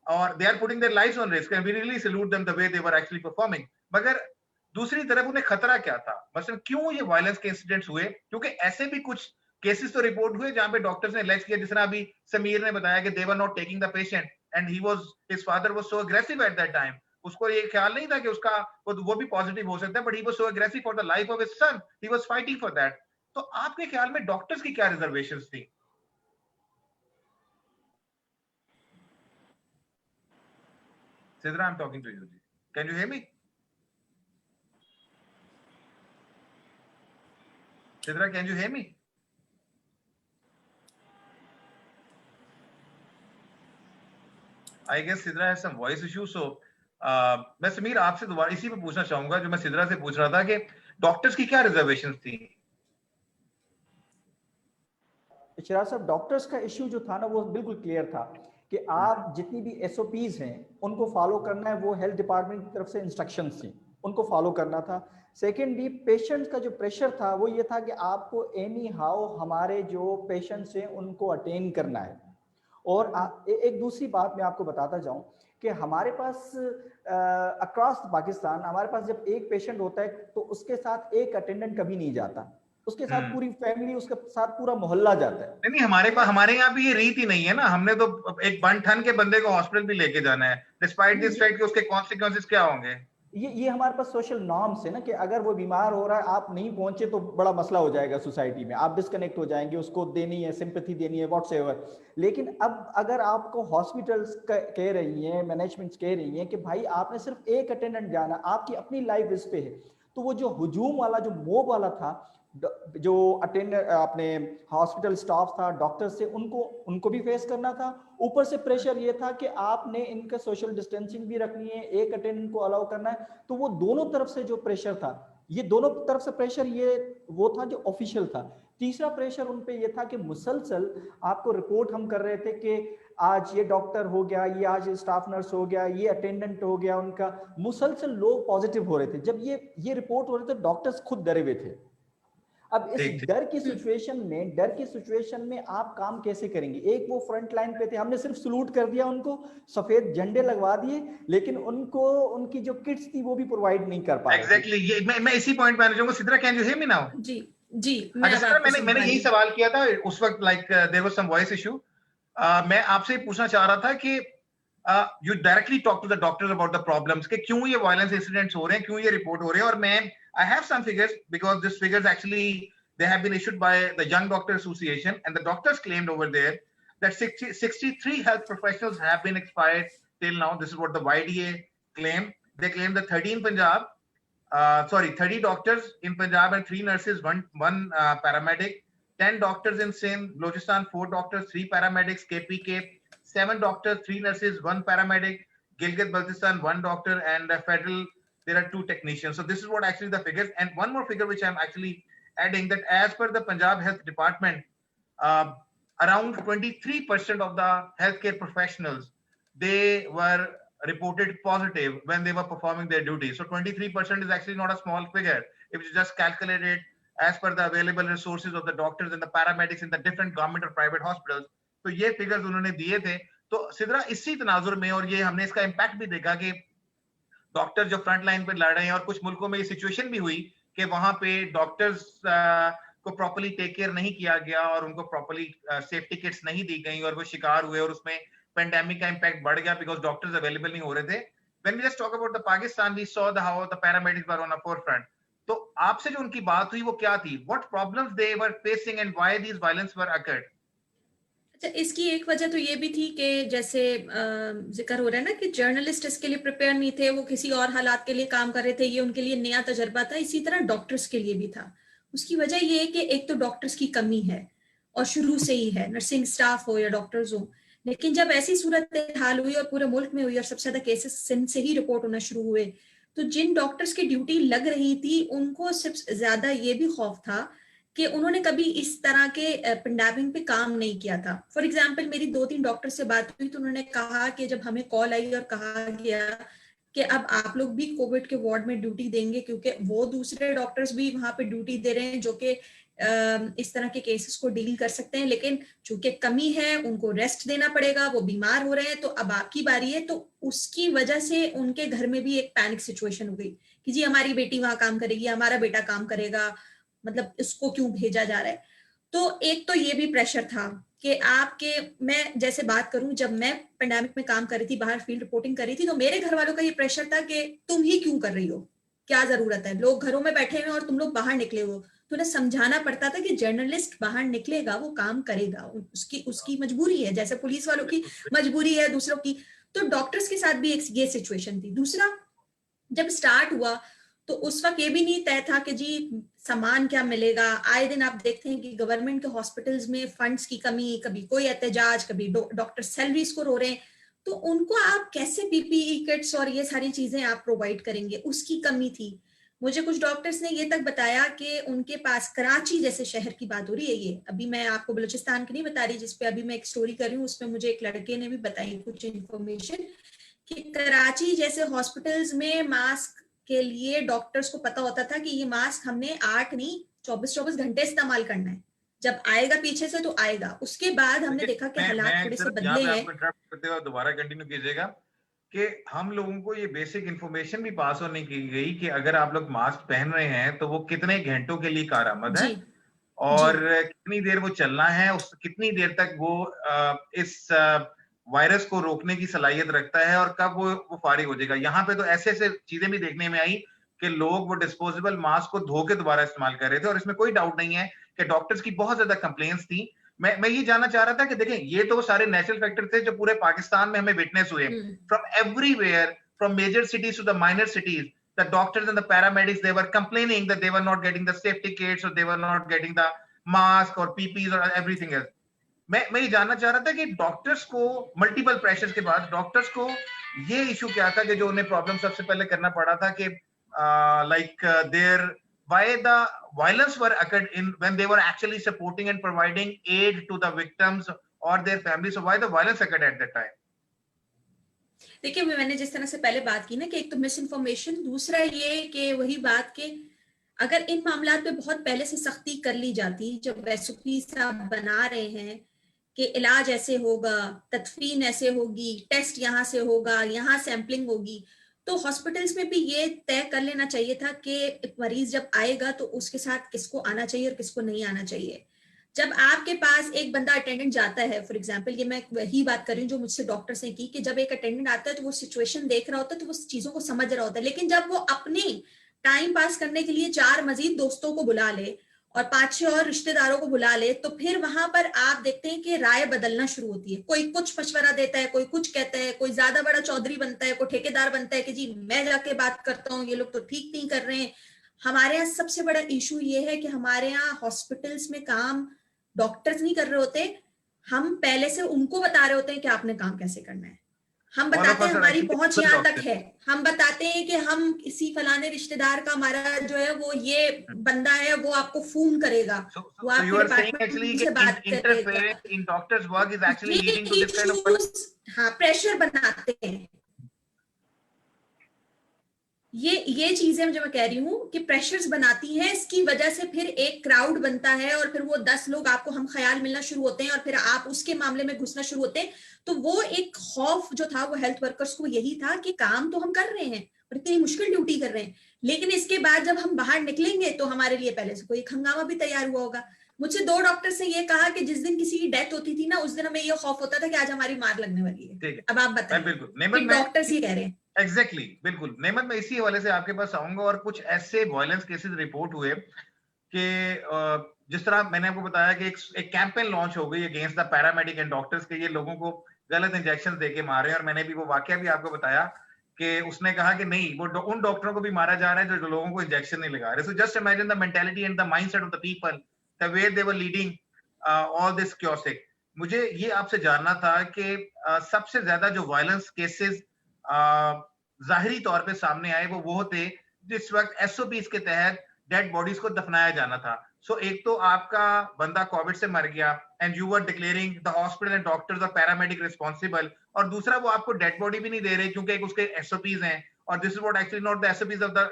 or they are putting their lives on risk, and we really salute them the way they were actually performing. मगर दूसरी तरफ उन्हें खतरा क्या था? मतलब क्यों ये वायलेंस के इंसिडेंट्स हुए? क्योंकि ऐसे भी कुछ केसेस तो रिपोर्ट हुए जहां पे डॉक्टर्स ने एलेज किया, जिस तरह अभी समीर ने बताया कि they were not taking the patient and his father was so aggressive at that time. उसको ये ख्याल नहीं था कि उसका वो भी पॉजिटिव हो सकता है, but he was so aggressive for the life of his son, he was fighting for that. तो आपके ख्याल में डॉक्टर्स की क्या रिजर्वेशंस थी? Sidra, I'm talking to you. Can you hear me? Sidra, can you hear me? I guess Sidra has some voice issue, so मैं समीर आपसे दोबारा इसी पे पूछना चाहूंगा जो मैं सिद्रा से पूछ रहा था कि डॉक्टर्स की क्या रिजर्वेशंस थी? चिराग साहब, डॉक्टर्स का इश्यू जो था ना वो बिल्कुल क्लियर था कि आप जितनी भी एसओपीज हैं उनको फॉलो करना है, वो हेल्थ डिपार्टमेंट की तरफ से इंस्ट्रक्शंस थी, उनको फॉलो करना था। सेकेंडली, पेशेंट्स का जो प्रेशर था वो ये था कि आपको एनी हाउ हमारे जो पेशेंट्स हैं उनको अटेंड करना है। और एक दूसरी बात मैं आपको बताता जाऊं कि हमारे पास अक्रॉस पाकिस्तान हमारे पास जब एक पेशेंट होता है तो उसके साथ एक अटेंडेंट कभी नहीं जाता, उसके साथ पूरी फैमिली, उसके साथ पूरा मोहल्ला जाता है। नहीं, हमारे यहाँ भी ये रीत ही नहीं है ना। हमने तो एक बन ठन के बंदे को हॉस्पिटल भी लेके जाना है, डिस्पाइट दिस फैक्ट कि उसके कॉन्सिक्वेंसेस क्या होंगे। ये हमारे पास सोशल नॉर्म्स है ना कि अगर वो बीमार हो रहा है, आप नहीं पहुंचे तो बड़ा मसला हो जाएगा सोसाइटी में, आप डिस्कनेक्ट हो जाएंगे, उसको देनी है सिंपैथी देनी है व्हाटसएवर। लेकिन अब अगर आपको हॉस्पिटल्स कह रही हैं, मैनेजमेंट्स कह रही हैं कि भाई आपने सिर्फ एक अटेंडेंट जाना, आपकी अपनी लाइफ रिस्क पे है, तो वो जो हुजूम वाला, जो मोब वाला था, जो अटेंडर अपने हॉस्पिटल स्टाफ था, डॉक्टर से, उनको भी फेस करना था। ऊपर से प्रेशर ये था कि आपने इनका सोशल डिस्टेंसिंग भी रखनी है, एक अटेंडेंट को अलाउ करना है। तो वो दोनों तरफ से जो प्रेशर था, ये दोनों तरफ से प्रेशर, ये वो था जो ऑफिशियल था। तीसरा प्रेशर उन पे ये था कि मुसलसल आपको रिपोर्ट हम कर रहे थे कि आज ये डॉक्टर हो गया, ये आज स्टाफ नर्स हो गया, ये अटेंडेंट हो गया, उनका मुसलसल लोग पॉजिटिव हो रहे थे। जब ये रिपोर्ट हो रहे थे, डॉक्टर्स खुद डरे हुए थे। अब इस डर की सिचुएशन में आप काम कैसे करेंगे? एक वो फ्रंट लाइन पे थे, हमने सिर्फ सलूट कर दिया उनको, सफेद झंडे लगवा दिए, लेकिन उनको उनकी जो किट्स थी वो भी प्रोवाइड नहीं कर पाए। एग्जैक्टली, ये मैं इसी पॉइंट पे आना चाहूंगा। Sidra, can you hear me now? जी मैंने यही सवाल किया था उस वक्त, like there was some voice issue. मैं आपसे पूछना चाह रहा था कि you directly talk to the doctors about the problems कि क्यों ये वायलेंस इंसिडेंट्स हो रहे हैं, क्यों ये रिपोर्ट हो रहे हैं। और मैं I have some figures because these figures actually they have been issued by the Young Doctor Association, and the doctors claimed over there that 63 health professionals have been expired till now. This is what the YDA claimed. They claimed that 30 doctors in Punjab and 3 nurses, one paramedic, 10 doctors in Sindh, Balochistan, 4 doctors, 3 paramedics, KPK, 7 doctors, 3 nurses, 1 paramedic, Gilgit-Baltistan, 1 doctor, and federal there are 2 technicians. So this is what actually the figures. And one more figure which I'm actually adding, that as per the Punjab Health Department, around 23% of the healthcare professionals, they were reported positive when they were performing their duties. So 23% is actually not a small figure if you just calculate it as per the available resources of the doctors and the paramedics in the different government or private hospitals. तो ये figures उन्होंने दिए थे। तो सिद्रा, इसी तनाजुर में, और ये हमने इसका इम्पैक्ट भी देखा कि डॉक्टर जो फ्रंट लाइन पे लड़ रहे हैं, और कुछ मुल्कों में ये सिचुएशन भी हुई कि वहां पे डॉक्टर्स को प्रॉपर्ली टेक केयर नहीं किया गया और उनको प्रॉपर्ली सेफ्टी किट्स नहीं दी गई और वो शिकार हुए और उसमें पेंडेमिक का इम्पैक्ट बढ़ गया बिकॉज डॉक्टर्स अवेलेबल नहीं हो रहे थे. When we just talk about the Pakistan, we saw how the paramedics were on a forefront. तो आपसे जो उनकी बात हुई वो क्या थी? What problems they were facing and why these violence were occurred? अच्छा, इसकी एक वजह तो ये भी थी कि जैसे जिक्र हो रहा है ना कि जर्नलिस्ट इसके लिए प्रिपेयर नहीं थे, वो किसी और हालात के लिए काम कर रहे थे, ये उनके लिए नया तजर्बा था. इसी तरह डॉक्टर्स के लिए भी था. उसकी वजह ये है कि एक तो डॉक्टर्स की कमी है और शुरू से ही है, नर्सिंग स्टाफ हो या डॉक्टर्स हो. लेकिन जब ऐसी सूरत हाल हुई और पूरे मुल्क में हुई और सबसे ज्यादा केसेस सिंध से ही रिपोर्ट होना शुरू हुए, तो जिन डॉक्टर्स की ड्यूटी लग रही थी उनको सबसे ज्यादा ये भी खौफ था कि उन्होंने कभी इस तरह के पेंडेमिक पे काम नहीं किया था. फॉर एग्जांपल मेरी 2-3 डॉक्टर से बात हुई तो उन्होंने कहा कि जब हमें कॉल आई और कहा गया कि अब आप लोग भी कोविड के वार्ड में ड्यूटी देंगे, क्योंकि वो दूसरे डॉक्टर्स भी वहां पे ड्यूटी दे रहे हैं जो कि इस तरह के केसेस को डील कर सकते हैं, लेकिन चूंकि कमी है उनको रेस्ट देना पड़ेगा, वो बीमार हो रहे हैं, तो अब आपकी बारी है. तो उसकी वजह से उनके घर में भी एक पैनिक सिचुएशन हो गई कि जी हमारी बेटी वहां काम करेगी, हमारा बेटा काम करेगा, मतलब इसको क्यों भेजा जा रहा है. तो एक तो ये भी प्रेशर था कि आपके, मैं जैसे बात करूं, जब मैं पेंडेमिक में काम कर रही थी, बाहर फील्ड रिपोर्टिंग कर रही थी, तो मेरे घर वालों का ये प्रेशर था कि तुम ही क्यों कर रही हो, क्या जरूरत है, लोग घरों में बैठे हुए और तुम लोग बाहर निकले हो. तो उन्हें समझाना पड़ता था कि जर्नलिस्ट बाहर निकलेगा, वो काम करेगा, उसकी मजबूरी है, जैसे पुलिस वालों की मजबूरी है दूसरों की. तो डॉक्टर्स के साथ भी एक ये सिचुएशन थी. दूसरा, जब स्टार्ट हुआ तो उस वक्त ये भी नहीं तय था कि जी सामान क्या मिलेगा. आए दिन आप देखते हैं कि गवर्नमेंट के हॉस्पिटल्स में फंड्स की कमी, कभी कोई एहतजाज, कभी डॉक्टर सैलरीज को रो रहे हैं, तो उनको आप कैसे पीपीई किट्स और ये सारी चीजें आप प्रोवाइड करेंगे, उसकी कमी थी. मुझे कुछ डॉक्टर्स ने ये तक बताया कि उनके पास, कराची जैसे शहर की बात हो रही है, ये अभी मैं आपको बलूचिस्तान की नहीं बता रही जिसपे अभी मैं एक स्टोरी कर रही हूँ, उसमें मुझे एक लड़के ने भी बताई कुछ इन्फॉर्मेशन कि कराची जैसे हॉस्पिटल्स में मास्क के लिए डॉक्टर्स को पता होता था कि ये मास्क हमने 8 नहीं 24 घंटे इस्तेमाल करना है, जब आएगा पीछे से तो आएगा. उसके बाद हमने देखा कि हालात थोड़े से बदले हैं. दोबारा कंटिन्यू कीजिएगा कि हम लोगों को ये बेसिक इंफॉर्मेशन भी पास होने की गई कि अगर आप लोग मास्क पहन रहे हैं तो वो कितने घंटों के लिए कारआमद है और कितनी देर वो चलना है, उस कितनी देर तक वो इस वायरस को रोकने की सलाहियत रखता है और कब वो फारिग हो जाएगा. यहाँ पे तो ऐसे ऐसे चीजें भी देखने में आई कि लोग वो डिस्पोजेबल मास्क को धो के दोबारा इस्तेमाल कर रहे थे और इसमें कोई डाउट नहीं है कि डॉक्टर्स की बहुत ज्यादा कंप्लेंट्स थी. मैं ये जानना चाह रहा था कि देखें, ये तो सारे नेचुरल फैक्टर थे जो पूरे पाकिस्तान में हमें विटनेस हुए from everywhere, from major cities to the minor cities. The doctors and the paramedics, they were complaining that they were not getting the safety kits or they were not getting the mask or PPEs or everything else. मैं ये जानना चाह रहा था कि doctors को multiple pressures के बाद डॉक्टर्स को ये इशू क्या था कि जो उन्हें प्रॉब्लम सबसे पहले करना पड़ा था कि like why the violence were occurred in when they were actually supporting and providing aid to the victims or their families. So why the violence occurred at that time? देखिए, मैंने जिस तरह से पहले बात की ना कि एक तो मिस इन्फॉर्मेशन, दूसरा ये कि वही बात कि अगर इन मामलात पे बहुत पहले से सख्ती कर ली जाती, जब एसओपी साहब बना रहे हैं कि इलाज ऐसे होगा, तदफीन ऐसे होगी, टेस्ट यहाँ से होगा, यहाँ सैंपलिंग होगी, तो हॉस्पिटल्स में भी ये तय कर लेना चाहिए था कि मरीज जब आएगा तो उसके साथ किसको आना चाहिए और किसको नहीं आना चाहिए. जब आपके पास एक बंदा अटेंडेंट जाता है, फॉर एग्जांपल, ये मैं वही बात कर रही हूँ जो मुझसे डॉक्टर्स ने की कि जब एक अटेंडेंट आता है तो वो सिचुएशन देख रहा होता है, तो वो चीजों को समझ रहा होता है, लेकिन जब वो अपने टाइम पास करने के लिए 4 मजीद दोस्तों को बुला ले और 5-6 और रिश्तेदारों को बुला ले, तो फिर वहां पर आप देखते हैं कि राय बदलना शुरू होती है. कोई कुछ मशवरा देता है, कोई कुछ कहता है, कोई ज्यादा बड़ा चौधरी बनता है, कोई ठेकेदार बनता है कि जी मैं जाके बात करता हूँ, ये लोग तो ठीक नहीं कर रहे हैं. हमारे यहाँ सबसे बड़ा इशू ये है कि हमारे यहाँ हॉस्पिटल्स में काम डॉक्टर्स नहीं कर रहे होते, हम पहले से उनको बता रहे होते हैं कि आपने काम कैसे करना है. हम बताते हैं हमारी पहुंच यहाँ तक है, हम बताते हैं कि हम किसी फलाने रिश्तेदार का हमारा जो है वो ये बंदा है, वो आपको फोन करेगा, वो आपके डिपार्टमेंट से बात करेगा. हाँ, प्रेशर बनाते हैं. ये चीजें जो मैं कह रही हूँ कि प्रेशर्स बनाती हैं, इसकी वजह से फिर एक क्राउड बनता है और फिर वो 10 लोग आपको हम ख्याल मिलना शुरू होते हैं और फिर आप उसके मामले में घुसना शुरू होते हैं. तो वो एक खौफ जो था वो हेल्थ वर्कर्स को यही था कि काम तो हम कर रहे हैं और इतनी मुश्किल ड्यूटी कर रहे हैं, लेकिन इसके बाद जब हम बाहर निकलेंगे तो हमारे लिए पहले से कोई एक हंगामा भी तैयार हुआ होगा। मुझसे 2 डॉक्टर से ये कहा कि जिस दिन किसी की डेथ होती थी ना, उस दिन हमें ये खौफ होता था कि आज हमारी मार लगने वाली है। ठीक है, अब आप मैं बताइए, बिल्कुल कि नेमत मैं डॉक्टर्स ये कह रहे हैं। एग्जैक्टली बिल्कुल नेमत मैं इसी हवाले से आपके पास आऊंगा। और कुछ ऐसे वायलेंस केसेस रिपोर्ट हुए कि जिस तरह मैंने आपको बताया कि एक कैंपेन लॉन्च हो गई against the paramedic and doctors के, ये लोगों को गलत इंजेक्शन देके मारे हैं। और मैंने भी वो वाकया भी आपको बताया कि उसने कहा कि नहीं, वो उन डॉक्टरों को भी मारा जा रहा है जो लोगों को इंजेक्शन नहीं लगा रहे। So just imagine the mentality and the mindset of the people, the way they were leading all this क्योसिक। मुझे ये आपसे जानना था कि सबसे ज्यादा जो वायलेंस केसेस जाहिरी तौर पे सामने आए वो थे जिस वक्त एसओपीज के तहत डेड बॉडीज को दफनाया जाना था। सो एक तो आपका बंदा कोविड से मर गया and you were declaring the hospital and doctors और पैरामेडिक रिस्पॉन्सिबल, और दूसरा वो आपको डेड बॉडी भी नहीं दे रहे क्योंकि एक उसके एसओपीज हैं। और this is what actually not the SOPs of the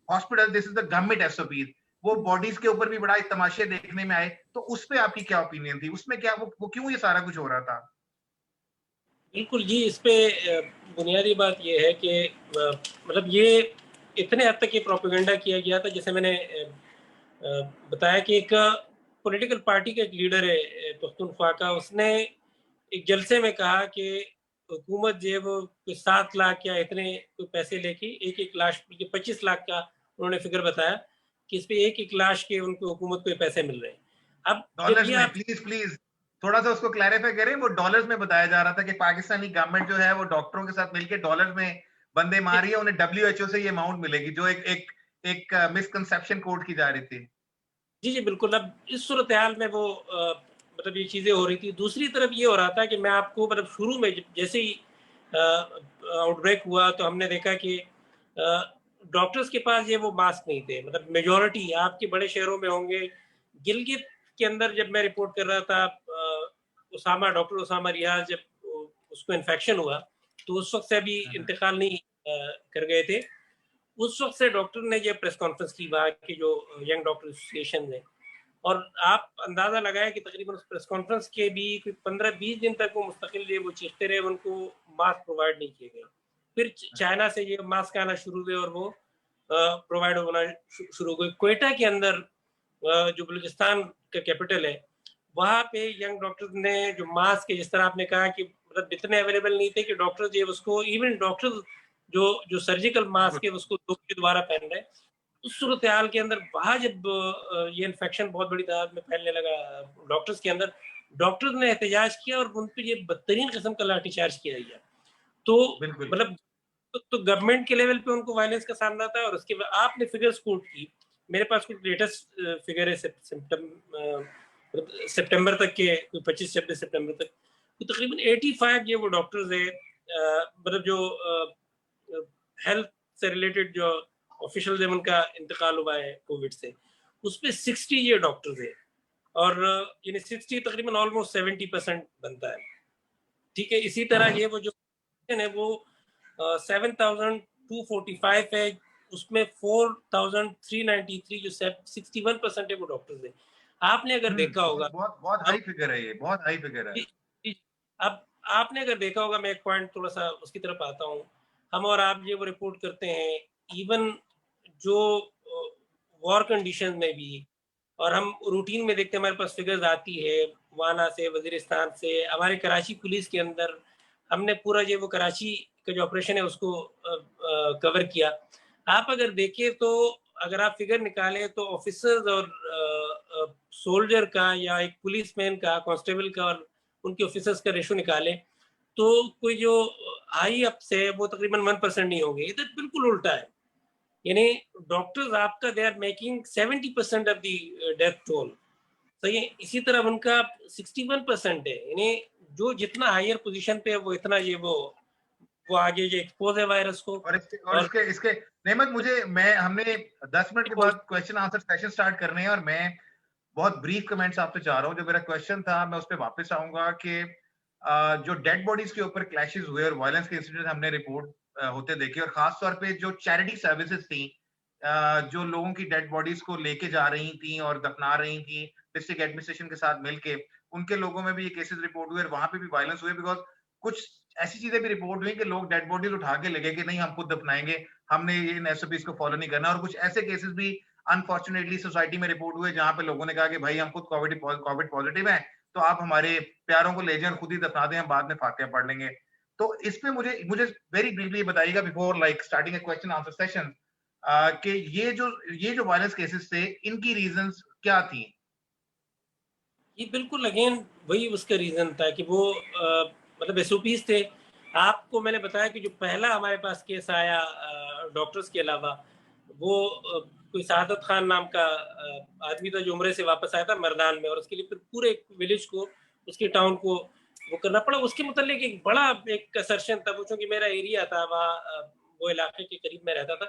hospital, this is the government SOPs. वो बॉडीज के ऊपर भी बड़ा तमाशे देखने में आए। तो उस पे आपकी क्या ओपिनियन थी? उसमें क्या वो क्यों ये सारा कुछ हो रहा था? बिल्कुल जी, इस पे बुनियादी बात ये है कि मतलब ये इतने हद तक ये प्रोपेगेंडा किया गया था, जैसे मैंने बताया कि एक पॉलिटिकल पार्टी का एक लीडर है पख्तूनख्वा का, उसने एक जलसे में कहा कि हुकूमत जो है वो 7 लाख या इतने कोई पैसे लेके एक लाश, 25 लाख का उन्होंने फिगर बताया कि इस पे एक लाश के उनको हुकूमत को पैसे मिल रहे हैं। अब डॉलर्स में, प्लीज थोड़ा सा उसको क्लैरिफाई करें। वो डॉलर्स में बताया जा रहा था कि पाकिस्तानी गवर्नमेंट जो है वो डॉक्टरों के साथ मिलकर डॉलर्स में बंदे मार रही है, उन्हें डब्ल्यूएचओ से ये अमाउंट मिलेगी, जो एक मिसकंसेप्शन कोट की जा रही थी। जी बिल्कुल। अब इस सूरत हाल में वो मतलब ये चीज़ें हो रही थी। दूसरी तरफ ये हो रहा था कि मैं आपको मतलब शुरू में जैसे ही आउटब्रेक हुआ तो हमने देखा कि डॉक्टर्स के पास ये वो मास्क नहीं थे। मतलब मेजॉरिटी आपके बड़े शहरों में होंगे। गिलगित के अंदर जब मैं रिपोर्ट कर रहा था, डॉक्टर उसामा रियाज जब उसको इन्फेक्शन हुआ तो उस वक्त से अभी इंतकाल नहीं कर गए थे। उस वक्त से डॉक्टर ने ये प्रेस कॉन्फ्रेंस की वहाँ की जो यंग डॉक्टर एसोसिएशन है, और आप अंदाजा लगाएं कि तकरीबन उस प्रेस कॉन्फ्रेंस के भी 15-20 दिन तक वो मुस्तकिल वो चीखते रहे, उनको मास्क प्रोवाइड नहीं किए गए। फिर चाइना से ये मास्क आना शुरू हुए और वो प्रोवाइड होना शुरू हो गए। क्वेटा के अंदर जो बलूचिस्तान का कैपिटल है, वहाँ पे यंग डॉक्टर्स ने जो मास्क है, जिस तरह आपने कहा कि मतलब इतने अवेलेबल नहीं थे कि डॉक्टर्स ये उसको, इवन डॉक्टर्स जो सर्जिकल मास्क है उसको दोबारा पहन रहे। उस सूरत हाल के अंदर वहाँ जब ये इन्फेक्शन बहुत बड़ी तादाद में फैलने लगा डॉक्टर्स के अंदर, डॉक्टर्स ने एहतजाज किया और उन पर ये बदतरीन किस्म का लाठीचार्ज किया गया। तो मतलब तो गवर्नमेंट के लेवल पे उनको वायलेंस का सामना था। और उसके बाद आपने फिगर्स कोट की, मेरे पास कुछ लेटेस्ट फिगर है सितंबर तक के, 25-26 सितंबर तक, तो तकरीबन 85 ये वो डॉक्टर्स है, मतलब जो हेल्थ से रिलेटेड जो ऑफिशियल जब उनका इंतकाल हुआ है कोविड से, उस पे 60 ये डॉक्टर्स है। और यानी 60 तकरीबन ऑलमोस्ट 70% बनता है। ठीक है, इसी तरह ये वो जो है वो 7,245 है, उसमें 4,393 जो 61% है वो डॉक्टर्स है। आपने अगर देखा होगा, बहुत हाई फिगर है, ये बहुत हाई फिगर है। अब आपने अगर देखा होगा, मैं एक पॉइंट थोड़ा सा उसकी तरफ आता हूँ। हम और आप ये वो रिपोर्ट करते हैं इवन जो वॉर कंडीशन में भी, और हम रूटीन में देखते हैं, हमारे पास फिगर्स आती है वाना से, वजीरिस्तान से, हमारे कराची पुलिस के अंदर हमने पूरा ये वो कराची का जो ऑपरेशन है उसको कवर किया। आप अगर देखें तो अगर आप फिगर निकालें तो ऑफिसर्स और सोल्जर का या एक पुलिसमैन का, कांस्टेबल का और उनके ऑफिसर्स का रेशो निकाले तो कोई जो हाई अप्स है वो तकरीबन 1% नहीं होंगे। इधर बिल्कुल उल्टा है, यानी डॉक्टर्स आपका they are making 70% of the death toll, सही है। इसी तरह उनका 61% है, यानी जो जितना हायर पोजीशन पे है वो इतना ये वो आगे ये एक्सपोज है वायरस को। और इसके नेमत हमने 10 मिनट के बाद क्वेश्चन आंसर सेशन स्टार्ट करने हैं और मैं बहुत ब्रीफ कमेंट्स आपसे चाह रहा हूँ। जो मेरा क्वेश्चन था मैं उस पर वापस आऊंगा कि जो डेड बॉडीज के ऊपर क्लैशेस हुए और वायलेंस के इंसिडेंट हमने रिपोर्ट होते देखे, और खास तौर पे जो चैरिटी सर्विसेज थी जो लोगों की डेड बॉडीज को लेके जा रही थी और दफना रही थी डिस्ट्रिक्ट एडमिनिस्ट्रेशन के साथ मिलके, उनके लोगों में भी ये केसेस रिपोर्ट हुए और वहां पे भी वायलेंस हुए। बिकॉज कुछ ऐसी चीजें भी रिपोर्ट हुई कि लोग डेड बॉडीज उठा के लगे कि नहीं हम खुद दफनाएंगे, हमने इन एसओपीज को फॉलो नहीं करना। और कुछ ऐसे केसेस भी अनफॉर्चुनेटली सोसाइटी में रिपोर्ट हुए जहां पे लोगों ने कहा कि भाई हम खुद कोविड पॉजिटिव हैं, तो आप हमारे प्यारों को ले जाएं और खुद ही दफना दें, हम बाद में फातिहा पढ़ लेंगे। तो इस पे मुझे मुझे वेरी ब्रीफली बताइएगा before like starting a question answer session कि ये जो वायरस केसेस थे, इनकी रीजंस क्या थी? ये बिल्कुल अगेन वही उसका रीजन था कि वो मतलब एसओपीज थे। आपको मैंने बताया कि जो पहला हमारे पास केस आया डॉक्टर्स के अलावा, वो कोई सादत खान नाम का आदमी था जो उम्रे से वापस आया था मरदान में, और उसके लिए फिर पूरे विलेज को, उसके टाउन को वो करना पड़ा। उसके मतलब एक बड़ा एक असर्शन था, वो चूंकि मेरा एरिया था वहाँ, वो इलाके के करीब में रहता था,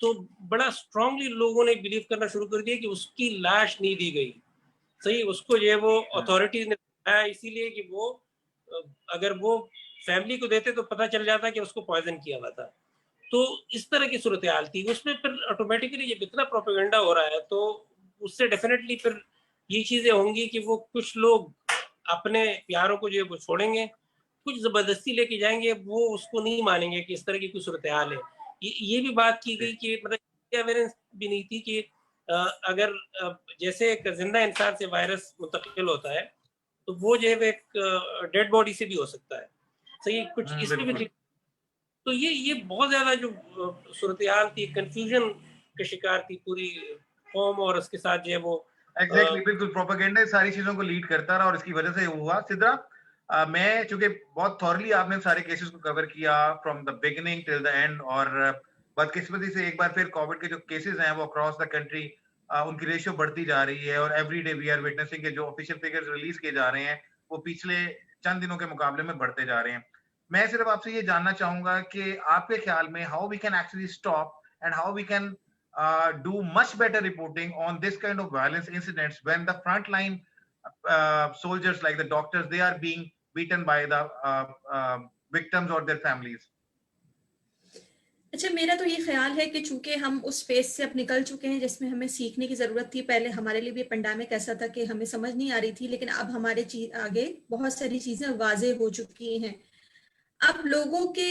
तो बड़ा स्ट्रांगली लोगों ने बिलीव करना शुरू कर दिया कि उसकी लाश नहीं दी गई। सही, उसको ये वो अथॉरिटीज ने बताया इसीलिए कि वो अगर वो फैमिली को देते तो पता चल जाता कि उसको पॉइजन किया हुआ था। तो इस तरह की सूरत हाल थी उसमें। फिर ऑटोमेटिकली जब इतना प्रोपेगेंडा हो रहा है तो उससे डेफिनेटली फिर ये चीजें होंगी कि वो कुछ लोग अपने प्यारों को जो है वो छोड़ेंगे, कुछ जबरदस्ती लेके जाएंगे, वो उसको नहीं मानेंगे कि इस तरह की कोई सूरत हाल है। ये भी बात की गई कि मतलब अवेयरनेस भी नहीं थी कि अगर जैसे एक जिंदा इंसान से वायरस मुंतकिल होता है तो वो जो है एक डेड बॉडी से भी हो सकता है। सही, कुछ इसमें भी। तो ये बहुत ज्यादा जो सूरत हाल थी, कंफ्यूजन का शिकार थी पूरी कौम, और उसके साथ जो है वो एग्जैक्टली बिल्कुल प्रोपेगेंडा सारी चीजों को लीड करता रहा और इसकी वजह से हुआ। सिद्रा, मैं चूंकि बहुत थॉरली आपने सारे केसेस को कवर किया from the beginning till the end, और बदकिस्मती से एक बार फिर कोविड के जो केसेस हैं वो अक्रॉस द कंट्री उनकी रेशियो बढ़ती जा रही है, और every day we are witnessing के जो ऑफिशियल फिगर्स रिलीज किए जा रहे हैं वो पिछले चंद दिनों के मुकाबले में बढ़ते जा रहे हैं। मैं सिर्फ आपसे ये जानना चाहूंगा कि आपके ख्याल में how we can actually stop and how we can do much better reporting on this kind of violence incidents when the frontline soldiers like the doctors, they are being beaten by the victims or their families. अच्छा, मेरा तो ये ख्याल है कि चूंकि हम उस फेज से अब निकल चुके हैं जिसमें हमें सीखने की जरूरत थी। पहले हमारे लिए भी पेंडेमिक ऐसा था कि हमें समझ नहीं आ रही थी, लेकिन अब हमारे आगे बहुत सारी चीजें वाजे हो चुकी हैं। अब लोगों के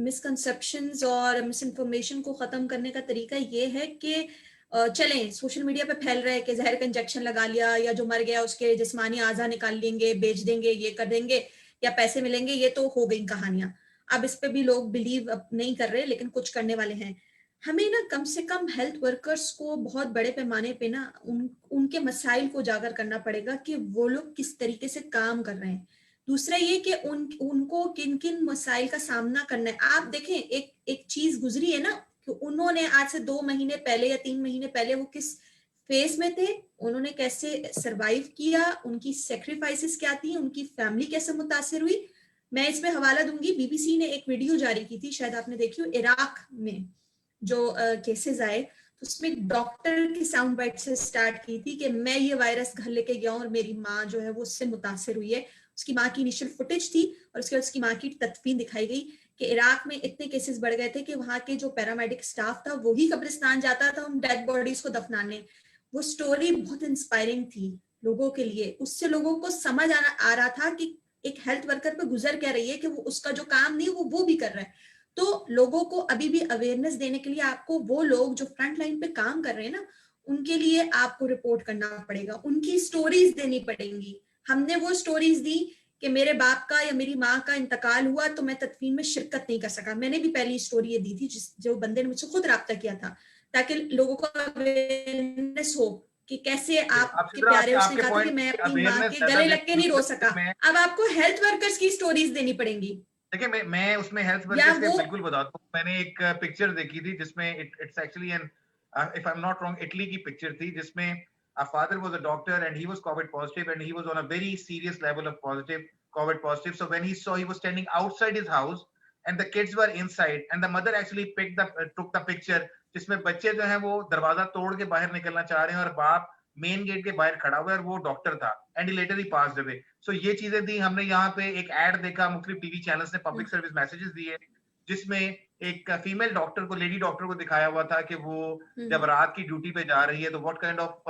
मिसकंसेप्शंस और मिस इन्फॉर्मेशन को खत्म करने का तरीका ये है कि चलें, सोशल मीडिया पे फैल रहा है कि जहर का इंजेक्शन लगा लिया, या जो मर गया उसके जिस्मानी आज़ा निकाल लेंगे, बेच देंगे, ये कर देंगे या पैसे मिलेंगे। ये तो हो गई कहानियां। अब इस पे भी लोग बिलीव नहीं कर रहे, लेकिन कुछ करने वाले हैं। हमें ना कम से कम हेल्थ वर्कर्स को बहुत बड़े पैमाने पे ना उनके मसाइल को उजागर करना पड़ेगा कि वो लोग किस तरीके से काम कर रहे हैं। दूसरा ये कि उनको किन किन मसाइल का सामना करना है। आप देखें, एक चीज गुजरी है ना कि उन्होंने आज से 2 महीने पहले या 3 महीने पहले वो किस फेज में थे, उन्होंने कैसे सरवाइव किया, उनकी सेक्रीफाइसेस क्या थी, उनकी फैमिली कैसे मुतासिर हुई। मैं इसमें हवाला दूंगी, बीबीसी ने एक वीडियो जारी की थी, शायद आपने देखी हो, इराक में जो केसेस आए, तो उसमें डॉक्टर की साउंड बाइट से स्टार्ट की थी कि मैं ये वायरस घर लेके गया हूं और मेरी माँ जो है वो उससे मुतासिर हुई है। उसकी माँ की इनिशियल फुटेज थी और उसके बाद उसकी माँ की तदफीन दिखाई गई कि इराक में इतने केसेस बढ़ गए थे कि वहां के जो पैरामेडिक स्टाफ था वही कब्रिस्तान जाता था उन डेड बॉडीज को दफनाने। वो स्टोरी बहुत इंस्पायरिंग थी लोगों के लिए। उससे लोगों को समझ आ रहा था कि एक हेल्थ वर्कर पे गुजर क्या रही है, कि वो उसका जो काम नहीं वो भी कर रहा है। तो लोगों को अभी भी अवेयरनेस देने के लिए आपको वो लोग जो फ्रंट लाइन पे काम कर रहे हैं ना, उनके लिए आपको रिपोर्ट करना पड़ेगा, उनकी स्टोरीज देनी पड़ेंगी। हमने वो स्टोरीज दी कि मेरे बाप का या मेरी माँ का इंतकाल हुआ तो मैं तदफीन में शिरकत नहीं कर सका। मैंने भी पहली स्टोरी ये दी थी जो बंदे ने मुझसे खुद राब्ता किया था, ताकि लोगों को अवेयरनेस हो कि कैसे आपके प्यारे, उसने कहा था कि मैं अपनी माँ के गले लग के नहीं रो सका। अब आपको हेल्थ वर्कर्स की स्टोरीज देनी पड़ेंगी। देखिए, मैं उसमें हेल्थ वर्कर्स के बिल्कुल बताता हूँ। मैंने एक पिक्चर देखी थी जिसमें it's actually an, if I am not wrong, Italy की पिक्चर थी जिसमें a father was a doctor and he was COVID positive and he was on a very serious level of COVID positive. So when he saw, he was standing outside his house and the kids were inside and the mother actually took the picture जिसमें बच्चे जो हैं वो दरवाजा तोड़ के बाहर निकलना चाह रहे हैं और बाप मेन गेट के बाहर खड़ा हुआ है और वो डॉक्टर था and he later he passed away. So ये चीजें थी। हमने यहाँ पे एक एड देखा, मुख्तलिफ टीवी चैनल्स ने पब्लिक सर्विस मैसेजेस दिए जिसमें एक फीमेल डॉक्टर को, लेडी डॉक्टर को दिखाया हुआ था कि वो जब रात की ड्यूटी पे जा रही है तो what kind of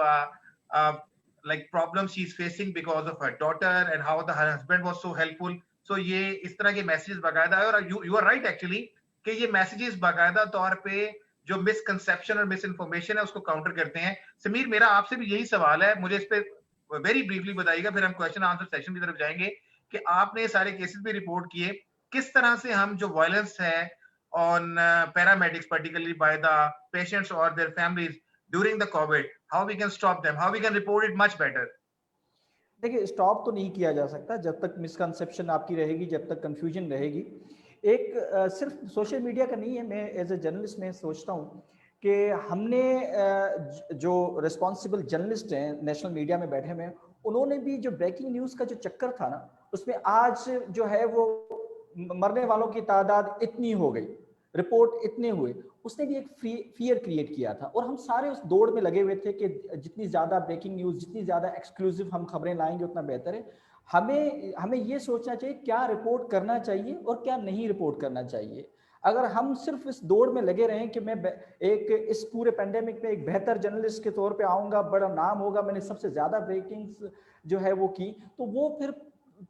like problem she is facing because of her daughter and how her husband was so helpful. So ये इस तरह के मैसेजेस बकायदा है। और you are right actually कि ये मैसेजेस बाकायदा तौर पे जो मिसकंसेप्शन और मिस इन्फॉर्मेशन है उसको काउंटर करते हैं? समीर, मेरा आपसे भी यही सवाल है, मुझे इस पे वेरी ब्रीफली बताइएगा, फिर हम क्वेश्चन आंसर सेशन की तरफ जाएंगे कि आपने सारे केसेस भी रिपोर्ट किए, किस तरह से हम जो वायलेंस है on paramedics particularly by the patients or their families during the COVID, how we can stop them, how we can report it much better? देखिए, स्टॉप तो नहीं किया जा सकता जब तक मिसकंसेप्शन आपकी रहेगी, जब तक कंफ्यूजन रहेगी। एक सिर्फ सोशल मीडिया का नहीं है, मैं एज ए जर्नलिस्ट मैं सोचता हूँ कि हमने जो रिस्पॉन्सिबल जर्नलिस्ट हैं नेशनल मीडिया में बैठे हुए हैं, उन्होंने भी जो ब्रेकिंग न्यूज़ का जो चक्कर था ना, उसमें आज जो है वो मरने वालों की तादाद इतनी हो गई, रिपोर्ट इतने हुए, उसने भी एक फियर क्रिएट किया था। और हम सारे उस दौड़ में लगे हुए थे कि जितनी ज्यादा ब्रेकिंग न्यूज, जितनी ज्यादा एक्सक्लूसिव हम खबरें लाएंगे उतना बेहतर है। हमें ये सोचना चाहिए क्या रिपोर्ट करना चाहिए और क्या नहीं रिपोर्ट करना चाहिए। अगर हम सिर्फ इस दौड़ में लगे रहें कि मैं एक इस पूरे पेंडेमिक में एक बेहतर जर्नलिस्ट के तौर पे आऊंगा, बड़ा नाम होगा, मैंने सबसे ज्यादा ब्रेकिंग्स जो है वो की, तो वो फिर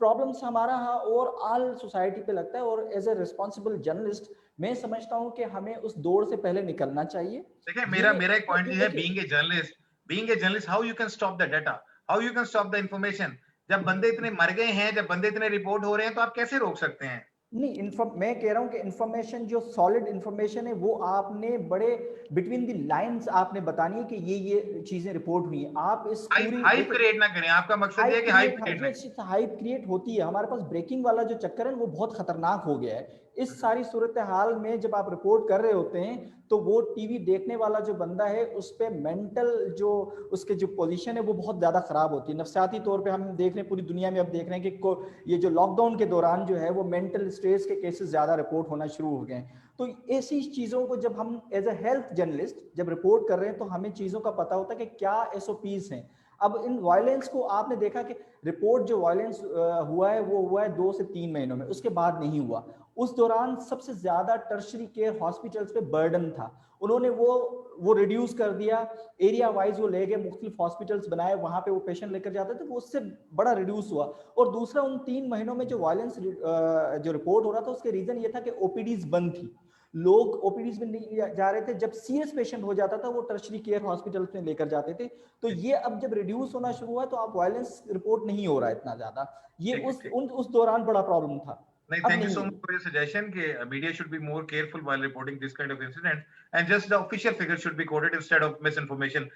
प्रॉब्लम्स हमारा और ऑल सोसाइटी पे लगता है। और एज ए रिस्पॉन्सिबल जर्नलिस्ट मैं समझता हूं कि हमें उस दौड़ से पहले निकलना चाहिए। देखिए, मेरा एक पॉइंट ये है, being a journalist how you can stop the data, how you can stop the information. जब बंदे इतने मर गए हैं, जब बंदे इतने रिपोर्ट हो रहे हैं, तो आप कैसे रोक सकते हैं? नहीं, मैं कह रहा हूं कि इंफॉर्मेशन जो सॉलिड इंफॉर्मेशन है वो आपने बड़े बिटवीन द लाइंस आपने बतानी है कि ये चीजें रिपोर्ट हुई हैं। आप इस पूरी हाइप क्रिएट ना करें, आपका मकसद ये है कि हाइप क्रिएट होती है। हमारे पास ब्रेकिंग वाला जो चक्कर है वो बहुत खतरनाक हो गया है। इस सारी सूरत हाल में जब आप रिपोर्ट कर रहे होते हैं तो वो टीवी देखने वाला जो बंदा है उस पे मेंटल जो उसके जो पोजीशन है वो बहुत ज्यादा खराब होती है। नफसियाती तौर पे हम देख रहे हैं, पूरी दुनिया में अब देख रहे हैं कि ये जो लॉकडाउन के दौरान जो है वो मेंटल स्ट्रेस के केसेस ज्यादा रिपोर्ट होना शुरू हो गए हैं। तो ऐसी चीजों को जब हम एज ए हेल्थ जर्नलिस्ट जब रिपोर्ट कर रहे हैं तो हमें चीजों का पता होता है कि क्या SOPs हैं। अब इन वायलेंस को आपने देखा कि रिपोर्ट जो वायलेंस हुआ है वो हुआ है 2 से 3 महीनों में, उसके बाद नहीं हुआ। उस दौरान सबसे ज्यादा टर्शरी केयर हॉस्पिटल्स पे बर्डन था, उन्होंने वो रिड्यूस कर दिया, एरिया वाइज वो ले गए, मुख्तलिफ हॉस्पिटल्स बनाए, वहां पे वो पेशेंट लेकर जाते थे, वो उससे बड़ा रिड्यूस हुआ। और दूसरा, उन 3 महीनों में जो वायलेंस जो रिपोर्ट हो रहा था उसके रीजन ये था कि OPDs बंद थी, लोग OPDs में नहीं जा रहे थे। जब सीरियस पेशेंट हो जाता था वो टर्शरी केयर हॉस्पिटल्स में लेकर जाते थे। तो ये अब जब रिड्यूस होना शुरू हुआ तो अब वायलेंस रिपोर्ट नहीं हो रहा है इतना ज्यादा। ये उस दौरान बड़ा प्रॉब्लम था। Thank you so much for your suggestion कि media should be more careful while reporting this kind of incident and just the official figures should be quoted instead of misinformation.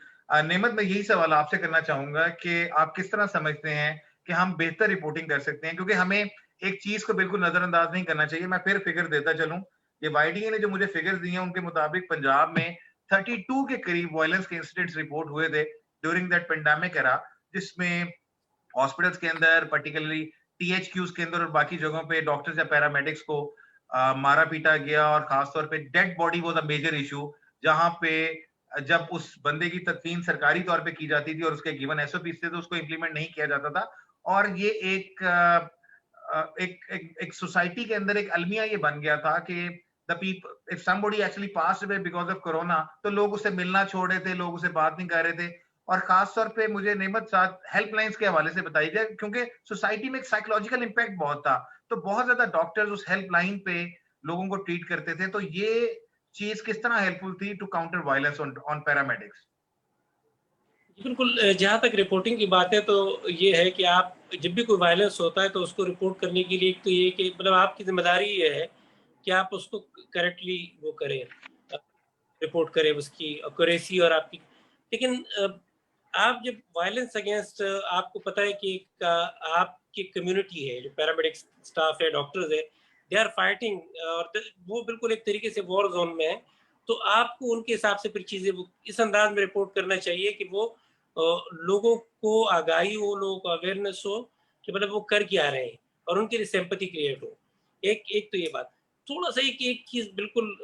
नेमत, मैं यही सवाल आपसे करना चाहूंगा कि आप किस तरह समझते हैं कि हम बेहतर रिपोर्टिंग कर सकते हैं, क्योंकि हमें एक चीज को बिल्कुल नजरअंदाज नहीं करना चाहिए। मैं फिर फिगर देता चलूं, ये YDA ने जो मुझे फिगर्स दिए हैं उनके मुताबिक पंजाब में 32 के करीब वायलेंस के इंसिडेंट्स रिपोर्ट हुए थे ड्यूरिंग दैट पेंडेमिक एरा, जिसमें हॉस्पिटल्स के अंदर पर्टिकुलरली THQs के अंदर और बाकी जगहों पे डॉक्टर्स या पैरामेडिक्स को मारा पीटा गया। और खासतौर पे dead body was a major issue, जहां पे जब उस बंदे की तदफीन सरकारी तौर पे की जाती थी और उसके गिवन SOPs थे तो उसको इम्प्लीमेंट नहीं किया जाता था। और ये एक सोसाइटी के अंदर एक अलमिया ये बन गया था कि the people if somebody actually passed away because of corona तो लोग उससे मिलना छोड़ रहे थे, लोग उससे बात नहीं कर रहे थे। और खास तौर पे मुझे नेमत साथ हेल्पलाइंस के हवाले से बताई जाए, क्योंकि सोसाइटी में एक साइकोलॉजिकल इम्पैक्ट बहुत था, तो बहुत ज्यादा डॉक्टर्स उस हेल्पलाइन पे लोगों को ट्रीट करते थे। तो ये चीज किस तरह हेल्पफुल थी to counter violence on paramedics? बिल्कुल, जहाँ तक रिपोर्टिंग की बात है तो ये है कि आप जब भी कोई वायलेंस होता है तो उसको रिपोर्ट करने के लिए तो ये कि मतलब आपकी जिम्मेदारी ये है कि आप उसको करेक्टली वो करें, रिपोर्ट करें, उसकी एक्यूरेसी और आपकी। लेकिन आप जब वायलेंस अगेंस्ट, आपको पता है कि आपकी कम्युनिटी है, जो पैरामेडिक स्टाफ है, डॉक्टर्स है, दे आर फाइटिंग, और वो बिल्कुल एक तरीके से वॉर जोन में है। तो आपको उनके हिसाब से फिर चीज़ें इस अंदाज में रिपोर्ट करना चाहिए कि वो लोगों को आगाही हो, लोगों को अवेयरनेस हो कि मतलब वो कर क्या रहे हैं और उनके लिए सिंपैथी क्रिएट हो। एक तो ये बात। थोड़ा सा एक चीज़ बिल्कुल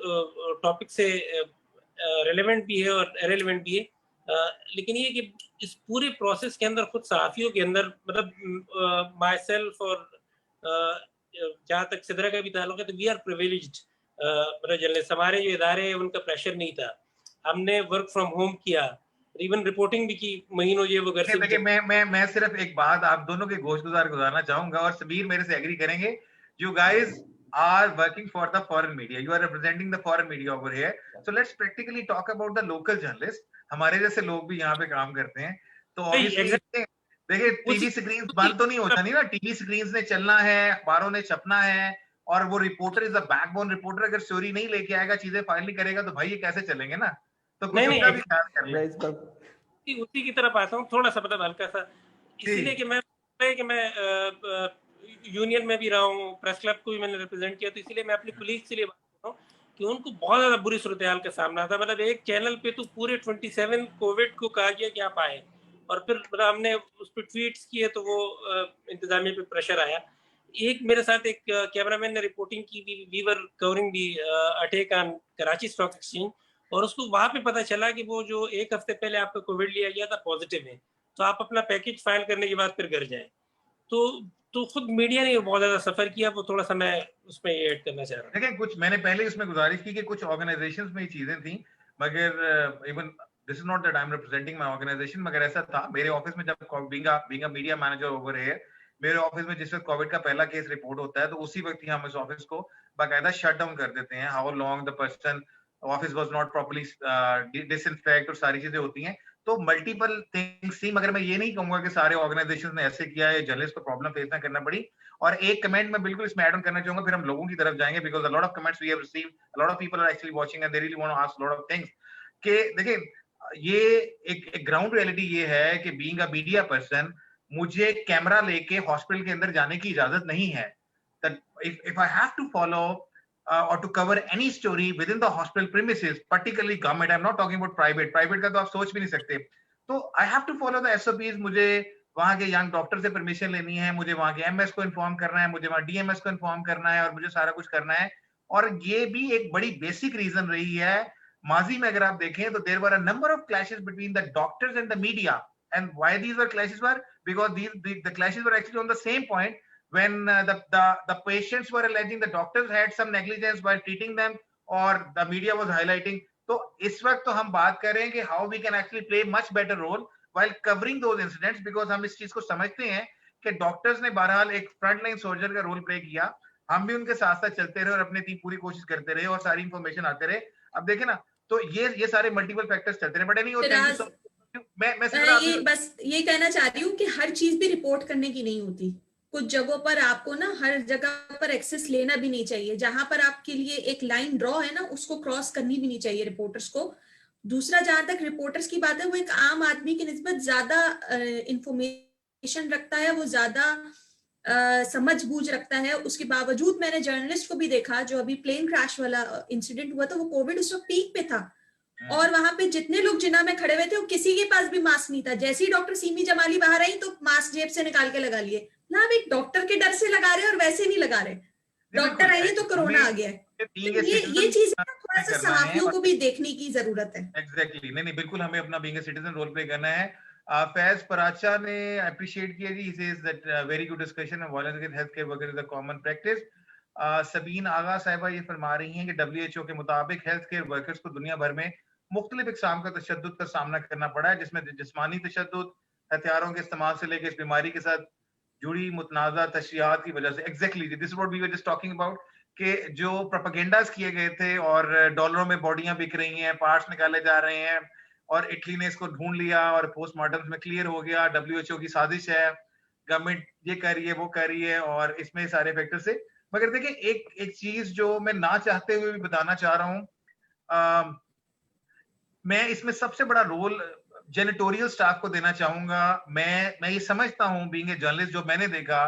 टॉपिक से रेलेवेंट भी है और इरेलेवेंट भी है, लेकिन ये कि इस पूरे प्रोसेस के अंदर खुद सहाफ़ियों के अंदर मतलब माई सेल्फ और जहाँ तक सिदरा का भी ताल्लुक है तो वी आर प्रिविलेज्ड, मतलब जर्नलिस्ट, हमारे जो इदारे हैं उनका प्रेशर नहीं था, हमने वर्क फ्रॉम होम किया, इवन रिपोर्टिंग भी की महीनों ये वो घर से। देखिए, मैं सिर्फ एक बात आप दोनों के गोश्तगुजार गुजारना चाहूंगा और सबीर मेरे से एग्री करेंगे। You guys are working for the foreign media. You are representing the foreign media over here. So let's practically talk about the local journalists. हमारे जैसे लोग भी यहाँ पे काम करते हैं. तो obviously देखिए टीवी स्क्रीन बंद तो नहीं हो जानी ना. टीवी स्क्रीन ने चलना है, अखबारों ने छपना है, और वो reporter is the backbone. Reporter अगर स्टोरी नहीं लेके आएगा, चीजें फाइल नहीं करेगा, तो भाई ये कैसे चलेंगे ना. तो कुछ उसका भी ख्याल कर ले. उसी की तरफ आता हूँ थोड़ा सा, मतलब हल्का सा, इसीलिए कि मैं यूनियन में भी रहा हूँ, प्रेस क्लब को भी मैंने रिप्रेजेंट किया, तो इसीलिए मैं अपनी पुलिस के लिए बात कर रहा हूँ कि उनको बहुत ज्यादा बुरी सूरत हाल का सामना था. मतलब एक चैनल पे तो पूरे 27 कोविड को कहा गया कि आप आए, और फिर मतलब हमने उस पर ट्वीट्स किए तो वो इंतजामिया पे प्रेशर आया. एक मेरे साथ एक कैमरामैन ने रिपोर्टिंग की, we were covering the attack on Karachi stock exchange, और उसको वहां पे पता चला कि वो जो एक हफ्ते पहले आपका कोविड लिया गया था पॉजिटिव है, तो आप अपना पैकेज फाइल करने के बाद फिर घर जाएं. तो खुद मीडिया ने बहुत ज्यादा सफर किया. वो थोड़ा सा मैं उसमें ऐड करना चाह रहा हूँ. देखिए कुछ मैंने पहले उसमें गुजारिश की कि कुछ ऑर्गेनाइजेशंस में ये चीजें थी, मगर even this is not that I am representing my organisation, मगर ऐसा था मेरे ऑफिस में जब being a media manager over here, मेरे ऑफिस में जिस वक्त कोविड का पहला केस रिपोर्ट होता है, तो उसी वक्त ही हम इस ऑफिस को बाकायदा शट डाउन कर देते हैं. How long the person office was not properly disinfect और सारी चीजें होती हैं. तो मल्टीपल थिंग्स थी, मगर मैं ये नहीं कहूंगा कि सारे ऑर्गेनाइजेशंस ने ऐसे किया है, जर्नलिस्ट को प्रॉब्लम फेस ना करना पड़ी. और एक कमेंट मैं बिल्कुल इसमें ऐड ऑन करना चाहूंगा, फिर हम लोगों की तरफ जाएंगे, because a lot of comments we have received, a lot of people are actually watching and they really want to ask lot of things. कि देखिए ये एक ग्राउंड रियलिटी ये है कि बीइंग अ मीडिया पर्सन, मुझे कैमरा लेके hospital के अंदर जाने की इजाजत नहीं है. that if I have to follow or to cover any story within the hospital premises, particularly government, I'm not talking about private का तो आप सोच भी नहीं सकते. तो I have to follow the SOPs. मुझे वहां के यंग डॉक्टर से परमिशन लेनी है, मुझे वहां के एमएस को इन्फॉर्म करना है, मुझे वहां डीएमएस को इन्फॉर्म करना है, और मुझे सारा कुछ करना है. और ये भी एक बड़ी बेसिक रीजन रही है. माजी में अगर आप देखें तो there were a number of clashes between the doctors and the media. And why these were clashes were? Because the clashes were actually on the same point when the patients were alleging the doctors had some negligence while treating them, or the media was highlighting. तो इस वक्त तो हम बात कर रहे हैं कि how we can actually play much better role while covering those incidents, because हम इस चीज को समझते हैं कि डॉक्टर्स ने बहरहाल एक फ्रंट लाइन सोल्जर का रोल प्ले किया. हम भी उनके साथ साथ चलते रहे और अपनी पूरी कोशिश करते रहे और सारी इंफॉर्मेशन आते रहे. अब देखे ना, तो ये सारे मल्टीपल फैक्टर्स चलते रहे. बट नहीं होता. मैं ये बस ये कहना चाह रही हूँ कि हर चीज भी रिपोर्ट करने की नहीं होती. कुछ जगहों पर आपको ना हर जगह पर एक्सेस लेना भी नहीं चाहिए. जहां पर आपके लिए एक लाइन ड्रॉ है ना, उसको क्रॉस करनी भी नहीं चाहिए रिपोर्टर्स को. दूसरा, जहां तक रिपोर्टर्स की बात है, वो एक आम आदमी की निस्बत ज्यादा इंफॉर्मेशन रखता है, वो ज्यादा समझ बूझ रखता है. उसके बावजूद मैंने जर्नलिस्ट को भी देखा, जो अभी प्लेन क्रैश वाला इंसिडेंट हुआ था, वो कोविड उस वक्त पीक पे था, और वहां पे जितने लोग जिन्ना में खड़े हुए थे, वो किसी के पास भी मास्क नहीं था. जैसे ही डॉक्टर सीमी जमाली बाहर आई, तो मास्क जेब से निकाल के लगा लिए ना. अब एक डॉक्टर के डर से लगा रहे और वैसे नहीं लगा रहे. डॉक्टर आई है तो कोरोना आ गया है. तो ये चीज थोड़ा सा सहाफियों को भी देखने की जरूरत है. एग्जैक्टली. नहीं, बिल्कुल हमें अपना being a citizen role play करना है. फैज पराचा ने अप्रिशिएट किया जी. He says that very good discussion on violence against health care workers is a common practice. Sabeen Agha साहिबा ये फरमा रही हैं कि WHO के मुताबिक हेल्थ केयर वर्कर्स को दुनिया भर में मुख्तलिफ इकसाम का तशद्दुद का सामना करना पड़ा है, जिसमें जिस्मानी तशद्दुद, हथियारों के इस्तेमाल से लेकर इस बीमारी के साथ जुड़ी मुतनाज़ा तशरीहात की वजह से. Exactly this is what we were just talking about, कि जो प्रोपेगेंडास किए गए थे और डॉलरों में बॉडियां बिक रही हैं, पार्ट्स निकाले जा रहे हैं, और इटली ने इसको ढूंढ लिया और पोस्टमार्टम में क्लियर हो गया WHO की साजिश है, गवर्नमेंट ये कर रही है, वो कर रही है, और इसमें सारे फैक्टर से. मगर देखिए एक चीज जो मैं ना चाहते हुए भी बताना चाह रहा हूँ, मैं इसमें सबसे बड़ा रोल जेनिटोरियल स्टाफ को देना चाहूंगा. मैं ये समझता हूं, बीइंग ए जर्नलिस्ट, जो मैंने देखा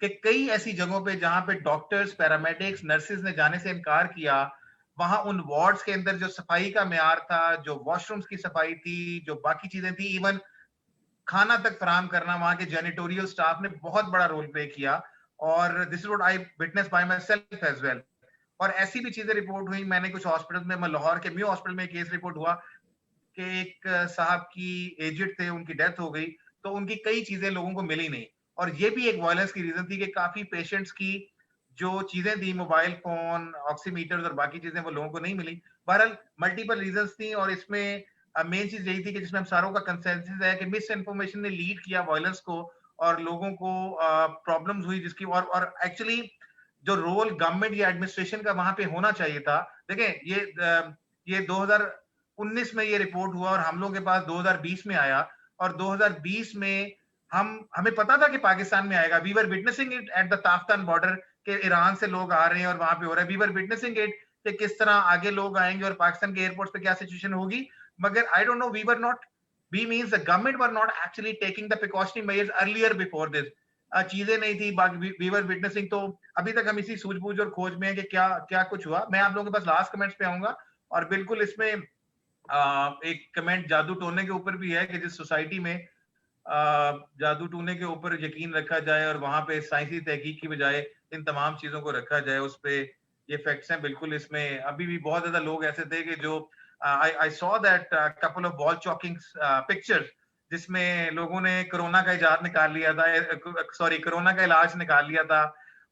कि कई ऐसी जगहों पे जहां पे डॉक्टर्स, पैरामेडिक्स, नर्सेज ने जाने से इनकार किया, वहां उन वार्ड्स के अंदर जो सफाई का मेयार था, जो वॉशरूम्स की सफाई थी, जो बाकी चीजें थी, इवन खाना तक फराहम करना, वहां के जेनिटोरियल स्टाफ ने बहुत बड़ा रोल प्ले किया. और this is what I witness by my self as well. और ऐसी भी चीजें रिपोर्ट हुई. मैंने कुछ हॉस्पिटल में, लाहौर के म्यू हॉस्पिटल में केस रिपोर्ट हुआ कि एक साहब की एजेड थे, उनकी डेथ हो गई, तो उनकी कई चीजें लोगों को मिली नहीं. और ये भी एक वायलेंस की रीजन थी कि काफी पेशेंट्स की जो चीजें थी, मोबाइल फोन, ऑक्सीमीटर्स और बाकी चीजें, वो लोगों को नहीं मिली. बहरहाल मल्टीपल रीजंस थी, और इसमें मेन चीज यही थी कि जिसमें हम सारों का कंसेंसस है कि मिस इन्फॉर्मेशन ने लीड किया वायलेंस को, और लोगों को प्रॉब्लम्स हुई जिसकी, और एक्चुअली जो रोल गवर्नमेंट या एडमिनिस्ट्रेशन का वहां पे होना चाहिए था। देखें, ये 2019 में ये रिपोर्ट हुआ और हम लोगों के पास 2020 में आया, और 2020 में हमें पता था कि पाकिस्तान में आएगा। We were witnessing it at the Taftan border के ईरान से लोग आ रहे हैं और वहां पे हो रहा है। वी वर विटनेसिंग इट कि किस तरह आगे लोग आएंगे और पाकिस्तान के एयरपोर्ट पे क्या सिचुएशन होगी। मगर I don't know, we means the government were not actually taking the precautionary measures earlier before this. चीजें नहीं थी, वी वर विटनेसिंग। तो अभी तक हम इसी सूझबूझ और खोज में है कि क्या क्या कुछ हुआ। मैं आप लोगों के पास लास्ट कमेंट्स पे आऊंगा, और बिल्कुल इसमें एक कमेंट जादू टोने के ऊपर भी है कि जिस सोसाइटी में जादू टूने के ऊपर यकीन रखा जाए और वहां पे साइंसी तहकीक की बजाय इन तमाम चीजों को रखा जाए, उस पे ये फैक्ट्स हैं। बिल्कुल इसमें अभी भी बहुत ज्यादा लोग ऐसे थे कि जो I saw that couple of wall choking pictures जिसमें लोगों ने कोरोना का इजाद निकाल लिया था, सॉरी कोरोना का इलाज निकाल लिया था,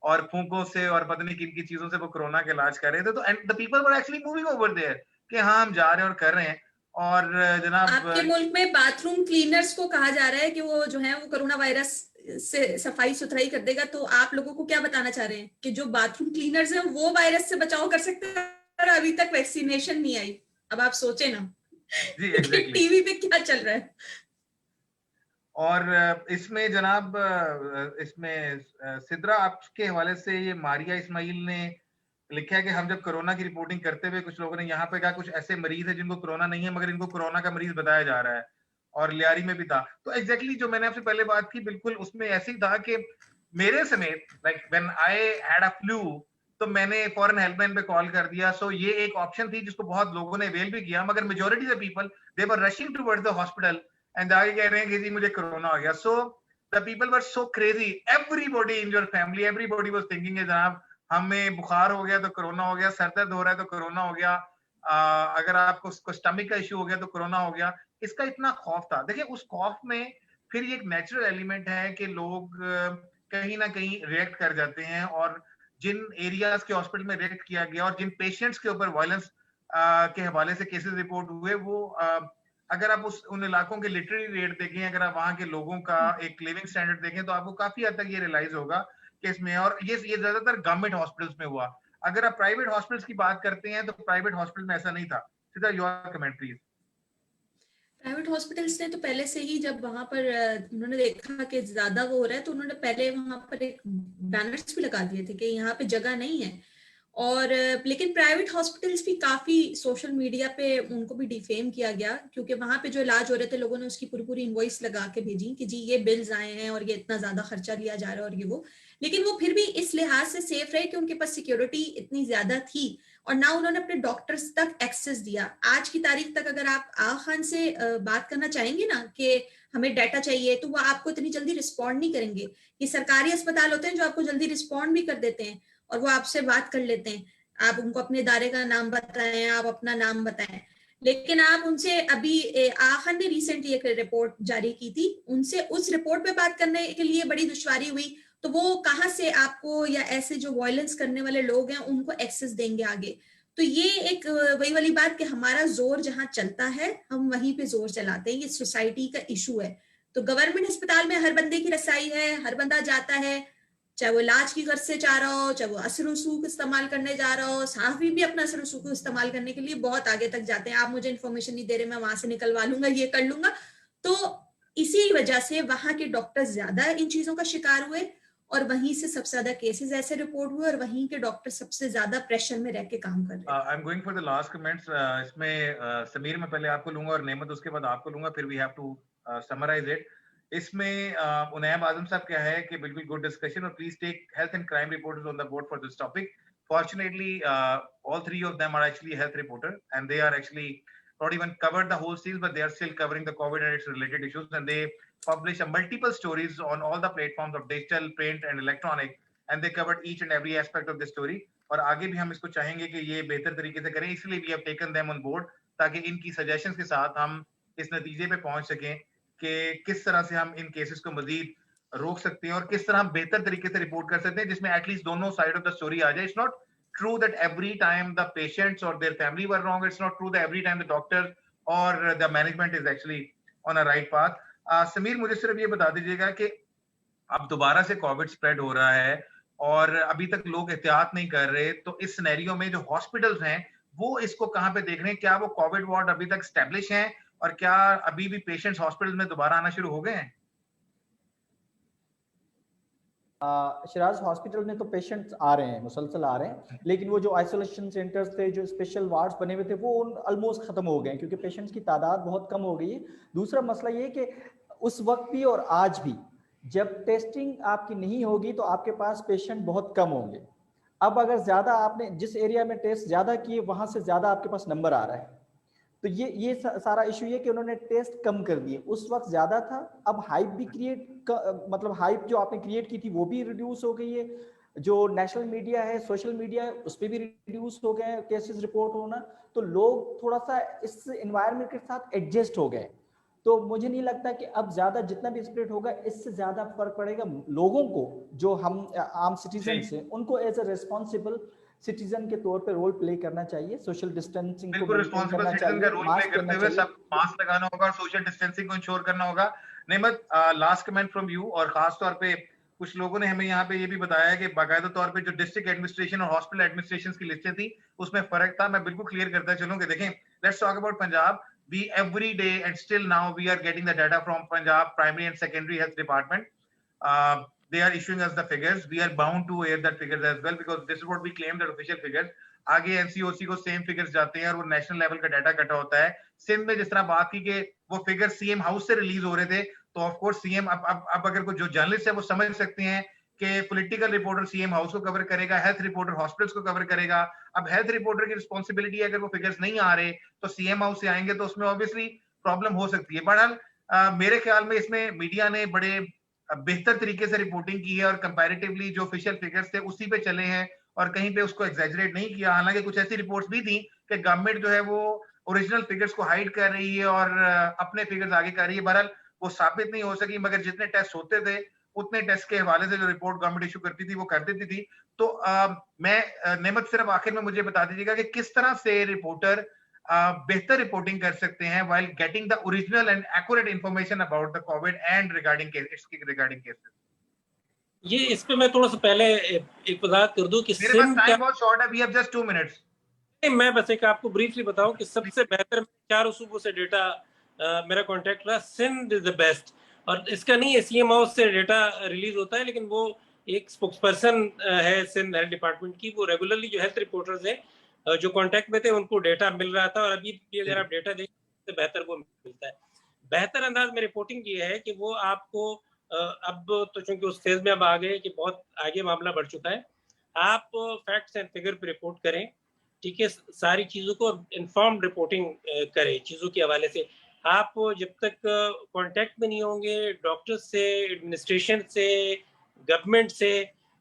और फूंकों से और पता नहीं किन की चीजों से वो कोरोना का इलाज कर रहे थे। तो and the people were actually moving over there कि हाँ हम जा रहे हैं और कर रहे हैं। और जनाब, आपके मुल्क में बाथरूम क्लीनर्स को कहा जा रहा है कि वो जो है वो कोरोना वायरस से सफाई सुथराई कर देगा, तो आप लोगों को क्या बताना चाह रहे हैं कि जो बाथरूम क्लीनर्स हैं वो वायरस से बचाव कर सकते हैं, और अभी तक वैक्सीनेशन नहीं आई। अब आप सोचे ना जी एग्जैक्टली टीवी पे क्या चल रहा है। और इसमें जनाब, इसमें सिद्रा आपके हवाले से ये मारिया इस्माइल ने लिखा है कि हम जब कोरोना की रिपोर्टिंग करते हुए कुछ लोगों ने यहाँ पे कहा कुछ ऐसे मरीज है जिनको कोरोना नहीं है मगर इनको कोरोना का मरीज बताया जा रहा है, और लियारी में भी था। तो एग्जैक्टली जो मैंने आपसे पहले बात की, बिल्कुल उसमें ऐसे ही था कि मेरे समेत like when I had a flu तो मैंने फॉरेन हेल्पलाइन पे कॉल कर दिया। सो ये एक ऑप्शन थी जिसको बहुत लोगों ने अवेल भी किया, मगर majority of people they were rushing towards the hospital and आगे कह रहे हैं कि जी मुझे कोरोना हो गया। So the people were so crazy, everybody in your family, everybody was thinking जनाब हमें बुखार हो गया तो कोरोना हो गया, सर दर्द हो रहा है तो कोरोना हो गया, अगर आपको स्टमक का इश्यू हो गया तो कोरोना हो गया। इसका इतना खौफ था। देखिए उस खौफ में फिर ये एक नेचुरल एलिमेंट है कि लोग कहीं ना कहीं रिएक्ट कर जाते हैं, और जिन एरियाज के हॉस्पिटल में रिएक्ट किया गया और जिन पेशेंट्स के ऊपर वायलेंस के हवाले से केसेस रिपोर्ट हुए, वो अगर आप उन इलाकों के लिटरेरी रेट देखें, अगर आप वहां के लोगों का एक लिविंग स्टैंडर्ड देखें, तो आपको काफी हद तक ये रियलाइज होगा कि इसमें, और ये ज्यादातर गवर्नमेंट हॉस्पिटल्स में हुआ। अगर आप प्राइवेट हॉस्पिटल्स की बात करते हैं तो प्राइवेट हॉस्पिटल में ऐसा नहीं था। सीधा your comment please. Private hospitals ने तो पहले से ही, जब वहां पर उन्होंने देखा कि ज्यादा वो हो रहा है, तो उन्होंने पहले वहां पर एक बैनर्स भी लगा दिए थे कि यहाँ पे जगह नहीं है। और लेकिन प्राइवेट हॉस्पिटल्स भी काफी सोशल मीडिया पे उनको भी डिफेम किया गया, क्योंकि वहां पे जो इलाज हो रहे थे लोगों ने उसकी पूरी पूरी इनवॉइस लगा के भेजी कि जी ये बिल्स आए हैं और ये इतना ज्यादा खर्चा लिया जा रहा है और ये वो। लेकिन वो फिर भी इस लिहाज से सेफ रहे कि उनके पास सिक्योरिटी इतनी ज्यादा थी, और ना उन्होंने अपने डॉक्टर्स तक एक्सेस दिया। आज की तारीख तक अगर आप आगा खान से बात करना चाहेंगे ना कि हमें डाटा चाहिए, तो वो आपको इतनी जल्दी रिस्पॉन्ड नहीं करेंगे। ये सरकारी अस्पताल होते हैं जो आपको जल्दी रिस्पॉन्ड भी कर देते हैं और वो आपसे बात कर लेते हैं। आप उनको अपने इदारे का नाम बताएं, आप अपना नाम बताएं, लेकिन आप उनसे अभी आगा खान ने रिसेंटली एक रिपोर्ट जारी की थी, उनसे उस रिपोर्ट पे बात करने के लिए बड़ी दुश्वारी हुई। तो वो कहाँ से आपको, या ऐसे जो वायलेंस करने वाले लोग हैं उनको एक्सेस देंगे आगे। तो ये एक वही वाली बात कि हमारा जोर जहां चलता है हम वहीं पे जोर चलाते हैं। ये सोसाइटी का इशू है। तो गवर्नमेंट अस्पताल में हर बंदे की रसाई है, हर बंदा जाता है, चाहे वो इलाज की गर्ज से जा रहा हो, चाहे वो असर रसूख इस्तेमाल करने जा रहा हो। सहाफी भी अपना असर रसूख इस्तेमाल करने के लिए बहुत आगे तक जाते हैं। आप मुझे इन्फॉर्मेशन नहीं दे रहे, मैं वहां से निकलवा लूंगा, ये कर लूंगा। तो इसी वजह से वहां के डॉक्टर ज्यादा इन चीजों का शिकार हुए, और वहीं से सबसे ज्यादा केसेस ऐसे रिपोर्ट हुए, और वहीं के डॉक्टर सबसे ज्यादा प्रेशर में रह के काम कर रहे हैं। I am going for the last comments. इसमें समीर मैं पहले आपको लूंगा और नेमत उसके बाद आपको लूंगा, फिर we have to summarise it. इसमें उनैब आजम साहब क्या है कि बिल्कुल गुड डिस्कशन, और please take health and crime reporters on the board for this topic. Fortunately, all three of them are actually health reporter, and they are actually not even covered the whole series, but they are still covering the COVID and its related issues, and they publish multiple stories on all the platforms of digital, print, and electronic, and they covered each and every aspect of the story. और आगे भी हम इसको चाहेंगे कि ये बेहतर तरीके से करें, इसलिए we have taken them on board, ताकि इनकी सजेशंस के साथ हम इस नतीजे पे पहुंच सकें कि किस तरह से हम इन केसेस को मजीद रोक सकते हैं और किस तरह हम बेहतर तरीके से रिपोर्ट कर सकते हैं, जिसमें एटलीस्ट दोनों साइड ऑफ द स्टोरी आ जाए। It's not true that every time the patients or their family were wrong. It's not true that every time the doctor or the management is actually on a right path. Sameer, मुझे सिर्फ ये बता दीजिएगा कि अब दोबारा से कोविड स्प्रेड हो रहा है, और अभी तक लोग एहतियात नहीं कर रहे, तो इस सिनेरियो में जो हॉस्पिटल्स हैं वो इसको कहाँ पे देख रहे हैं? क्या वो कोविड वार्ड अभी तक स्टैब्लिश हैं और क्या अभी भी पेशेंट्स हॉस्पिटल में दोबारा आना शुरू हो गए हैं? शिराज हॉस्पिटल में तो पेशेंट्स आ रहे हैं, मुसलसल आ रहे हैं, लेकिन वो जो आइसोलेशन सेंटर्स थे, जो स्पेशल वार्ड्स बने हुए थे, वो ऑलमोस्ट खत्म हो गए हैं क्योंकि पेशेंट्स की तादाद बहुत कम हो गई है। दूसरा मसला ये कि उस वक्त भी और आज भी जब टेस्टिंग आपकी नहीं होगी तो आपके पास पेशेंट बहुत कम होंगे। अब अगर ज्यादा आपने जिस एरिया में टेस्ट ज्यादा किए वहां से ज्यादा आपके पास नंबर आ रहा है, तो ये सारा इशू ये कि उन्होंने टेस्ट कम कर दिए। उस वक्त ज्यादा था, अब हाइप भी मतलब हाइप जो आपने क्रिएट की थी वो भी रिड्यूस हो गई है। जो नेशनल मीडिया है, सोशल मीडिया है, उस पर भी रिड्यूस हो गए हैं केसेस रिपोर्ट होना। तो लोग थोड़ा सा इस एनवायरनमेंट के साथ एडजस्ट हो गए। तो मुझे नहीं लगता कि अब ज्यादा जितना भी स्प्रेड होगा इससे ज्यादा फर्क पड़ेगा। लोगों को, जो हम आम सिटीजन हैं, उनको एज अ रिस्पॉन्सिबल सिटीजन के तौर पे रोल प्ले करना चाहिए। सोशल डिस्टेंसिंग को बिल्कुल मेंटेन रिस्पॉन्सिबल करना सिटीजन का चाहिए, रोल प्ले मास्क करते करना हुए चाहिए। सब मास्क लगाना होगा और सोशल डिस्टेंसिंग को इंश्योर करना होगा। नेमत, लास्ट कमेंट फ्रॉम यू। और खास तौर पे कुछ लोगों ने हमें यहाँ पे ये भी बताया कि बाकायदा तौर पे जो डिस्ट्रिक्ट एडमिनिस्ट्रेशन और हॉस्पिटल एडमिनिस्ट्रेशन की लिस्टें थी उसमें फर्क था। मैं बिल्कुल क्लियर करता चलूं कि देखें, let's talk about Punjab. We every day and still now we are getting the data from Punjab Primary and Secondary Health Department. They are issuing us the figures. We are bound to air that figures as well because this is what we claim, that official figures. आगे NCOC को same figures जाते हैं और वो national level का data इकट्ठा होता है। सिंध में जिस तरह बात की कि वो फिगर सीएम हाउस से रिलीज हो रहे थे, तो ऑफ कोर्स सीएम अब अगर कोई जो जर्नलिस्ट है वो समझ सकते हैं कि पॉलिटिकल रिपोर्टर सीएम हाउस को कवर करेगा, हेल्थ रिपोर्टर हॉस्पिटल्स को कवर करेगा। अब हेल्थ रिपोर्टर की रिस्पॉन्सिबिलिटी है, अगर वो फिगर्स नहीं आ रहे तो सीएम हाउस से आएंगे, तो उसमें ऑब्वियसली प्रॉब्लम हो सकती है। बहरहाल मेरे ख्याल में इसमें मीडिया ने बड़े बेहतर तरीके से रिपोर्टिंग की है और कंपैरेटिवली जो ऑफिशियल फिगर्स थे उसी पे चले हैं और कहीं पे उसको एग्जैजरेट नहीं किया। हालांकि कुछ ऐसी रिपोर्ट्स भी थी कि गवर्नमेंट जो है वो ओरिजिनल फिगर्स को हाइड कर रही है और अपने फिगर्स आगे कर रही है। बहरहाल वो साबित नहीं हो सकी, मगर जितने टेस्ट होते थे उतने टेस्ट के हवाले से जो रिपोर्ट गवर्नमेंट इशू करती थी वो कर देती थी। तो मैं नेमत, सिर्फ आखिर में मुझे बता दीजिएगा कि किस तरह से रिपोर्टर बेहतर रिपोर्टिंग कर सकते हैं while getting the original and accurate information about the COVID and regarding cases. ये इस पे मैं थोड़ा सा पहले एक वजाहत कर दूं कि मेरे पास टाइम बहुत शॉर्ट है, we have just 2 minutes. मैं बस एक आपको ब्रीफली बताऊं कि सबसे बेहतर चारों सूबों से डेटा मेरा कांटेक्ट रहा। सिंध इज द बेस्ट, और इसका नहीं है सीएम हाउस से डेटा रिलीज होता है, लेकिन वो एक स्पोक्सपर्सन है सिंध हेल्थ डिपार्टमेंट की, वो रेगुलरली जो हेल्थ रिपोर्टर्स हैं जो कांटेक्ट में थे उनको डेटा मिल रहा था, और अभी भी अगर आप डेटा देखें तो बेहतर वो मिलता है। बेहतर अंदाज में रिपोर्टिंग ये है कि वो आपको अब तो चूंकि उस फेज में अब आ गए कि बहुत आगे मामला बढ़ चुका है, आप फैक्ट्स एंड फिगर पे रिपोर्ट करें, ठीक है, सारी चीजों को इन्फॉर्म्ड रिपोर्टिंग करें चीजों के हवाले से। आप जब तक कांटेक्ट में नहीं होंगे डॉक्टर से, एडमिनिस्ट्रेशन से, गवर्नमेंट से,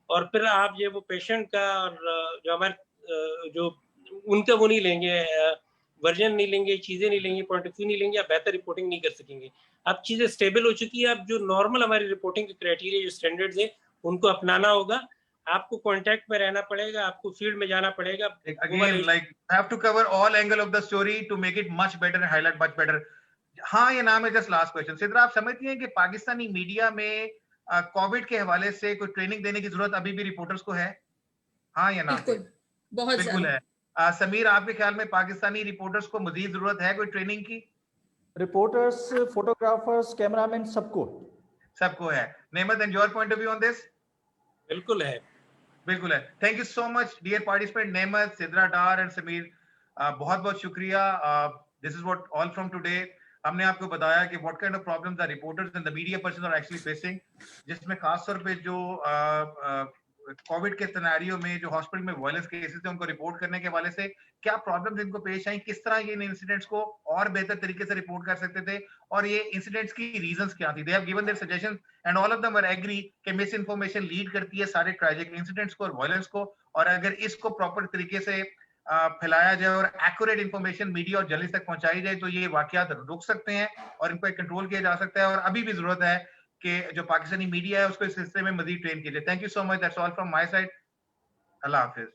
और फिर आप ये वो पेशेंट का और जो हमारे जो उनका वो नहीं लेंगे, वर्जन नहीं लेंगे, चीजें नहीं लेंगे, पॉइंट ऑफ व्यू नहीं लेंगे, आप बेहतर रिपोर्टिंग नहीं कर सकेंगे। अब चीजें स्टेबल हो चुकी है, अब जो नॉर्मल हमारी रिपोर्टिंग के क्राइटेरिया जो स्टैंडर्ड्स है उनको अपनाना होगा। आपको कांटेक्ट में रहना पड़ेगा, आपको फील्ड में जाना पड़ेगा। Again, like have to cover all angle of the story to make it much better and highlight much better. हाँ, ये नाम है। जस्ट लास्ट क्वेश्चन, सिद्रा, आप समझती हैं कि पाकिस्तानी मीडिया में कोविड के हवाले से कोई ट्रेनिंग देने की जरूरत अभी भी रिपोर्टर्स को है? हाँ या ना? बिल्कुल, बहुत बिल्कुल है। समीर, आपके ख्याल में पाकिस्तानी रिपोर्टर्स को मजीद जरूरत है कोई ट्रेनिंग की? रिपोर्टर्स, फोटोग्राफर्स, कैमरामैन, सबको है। Nemat, and your point of view on this? बिल्कुल है, बिल्कुल है। Thank you so much dear participant Nemat, Sidra Dar and Sameer, बहुत बहुत शुक्रिया। This is what all from today. हमने आपको बताया कि what kind of problems are reporters and the media person are actually facing, जिसमें खास तौर पे जो कोविड के सिनेरियो में जो हॉस्पिटल में वायलेंस केसेस थे उनको रिपोर्ट करने के हवाले से क्या प्रॉब्लम्स इनको पेश आई, किस तरह ये इन इंसिडेंट्स को और बेहतर तरीके से रिपोर्ट कर सकते थे, और ये इंसिडेंट्स की रीजंस क्या थी। They have given their suggestions and all of them are agree कि मिस इन्फॉर्मेशन लीड करती है सारे ट्रेजिक इंसिडेंट्स को और वायलेंस को, और अगर इसको प्रॉपर तरीके से फैलाया जाए और एक्यूरेट इंफॉर्मेशन मीडिया और जर्नलिस्ट तक पहुंचाई जाए तो ये वाकयात रुक सकते हैं और इनको कंट्रोल किया जा सकता है। और अभी भी जरूरत है कि जो पाकिस्तानी मीडिया है उसको इस सिलसिले में मजीद ट्रेन कीजिए। Thank you so much, that's all from my side. Allah Hafiz.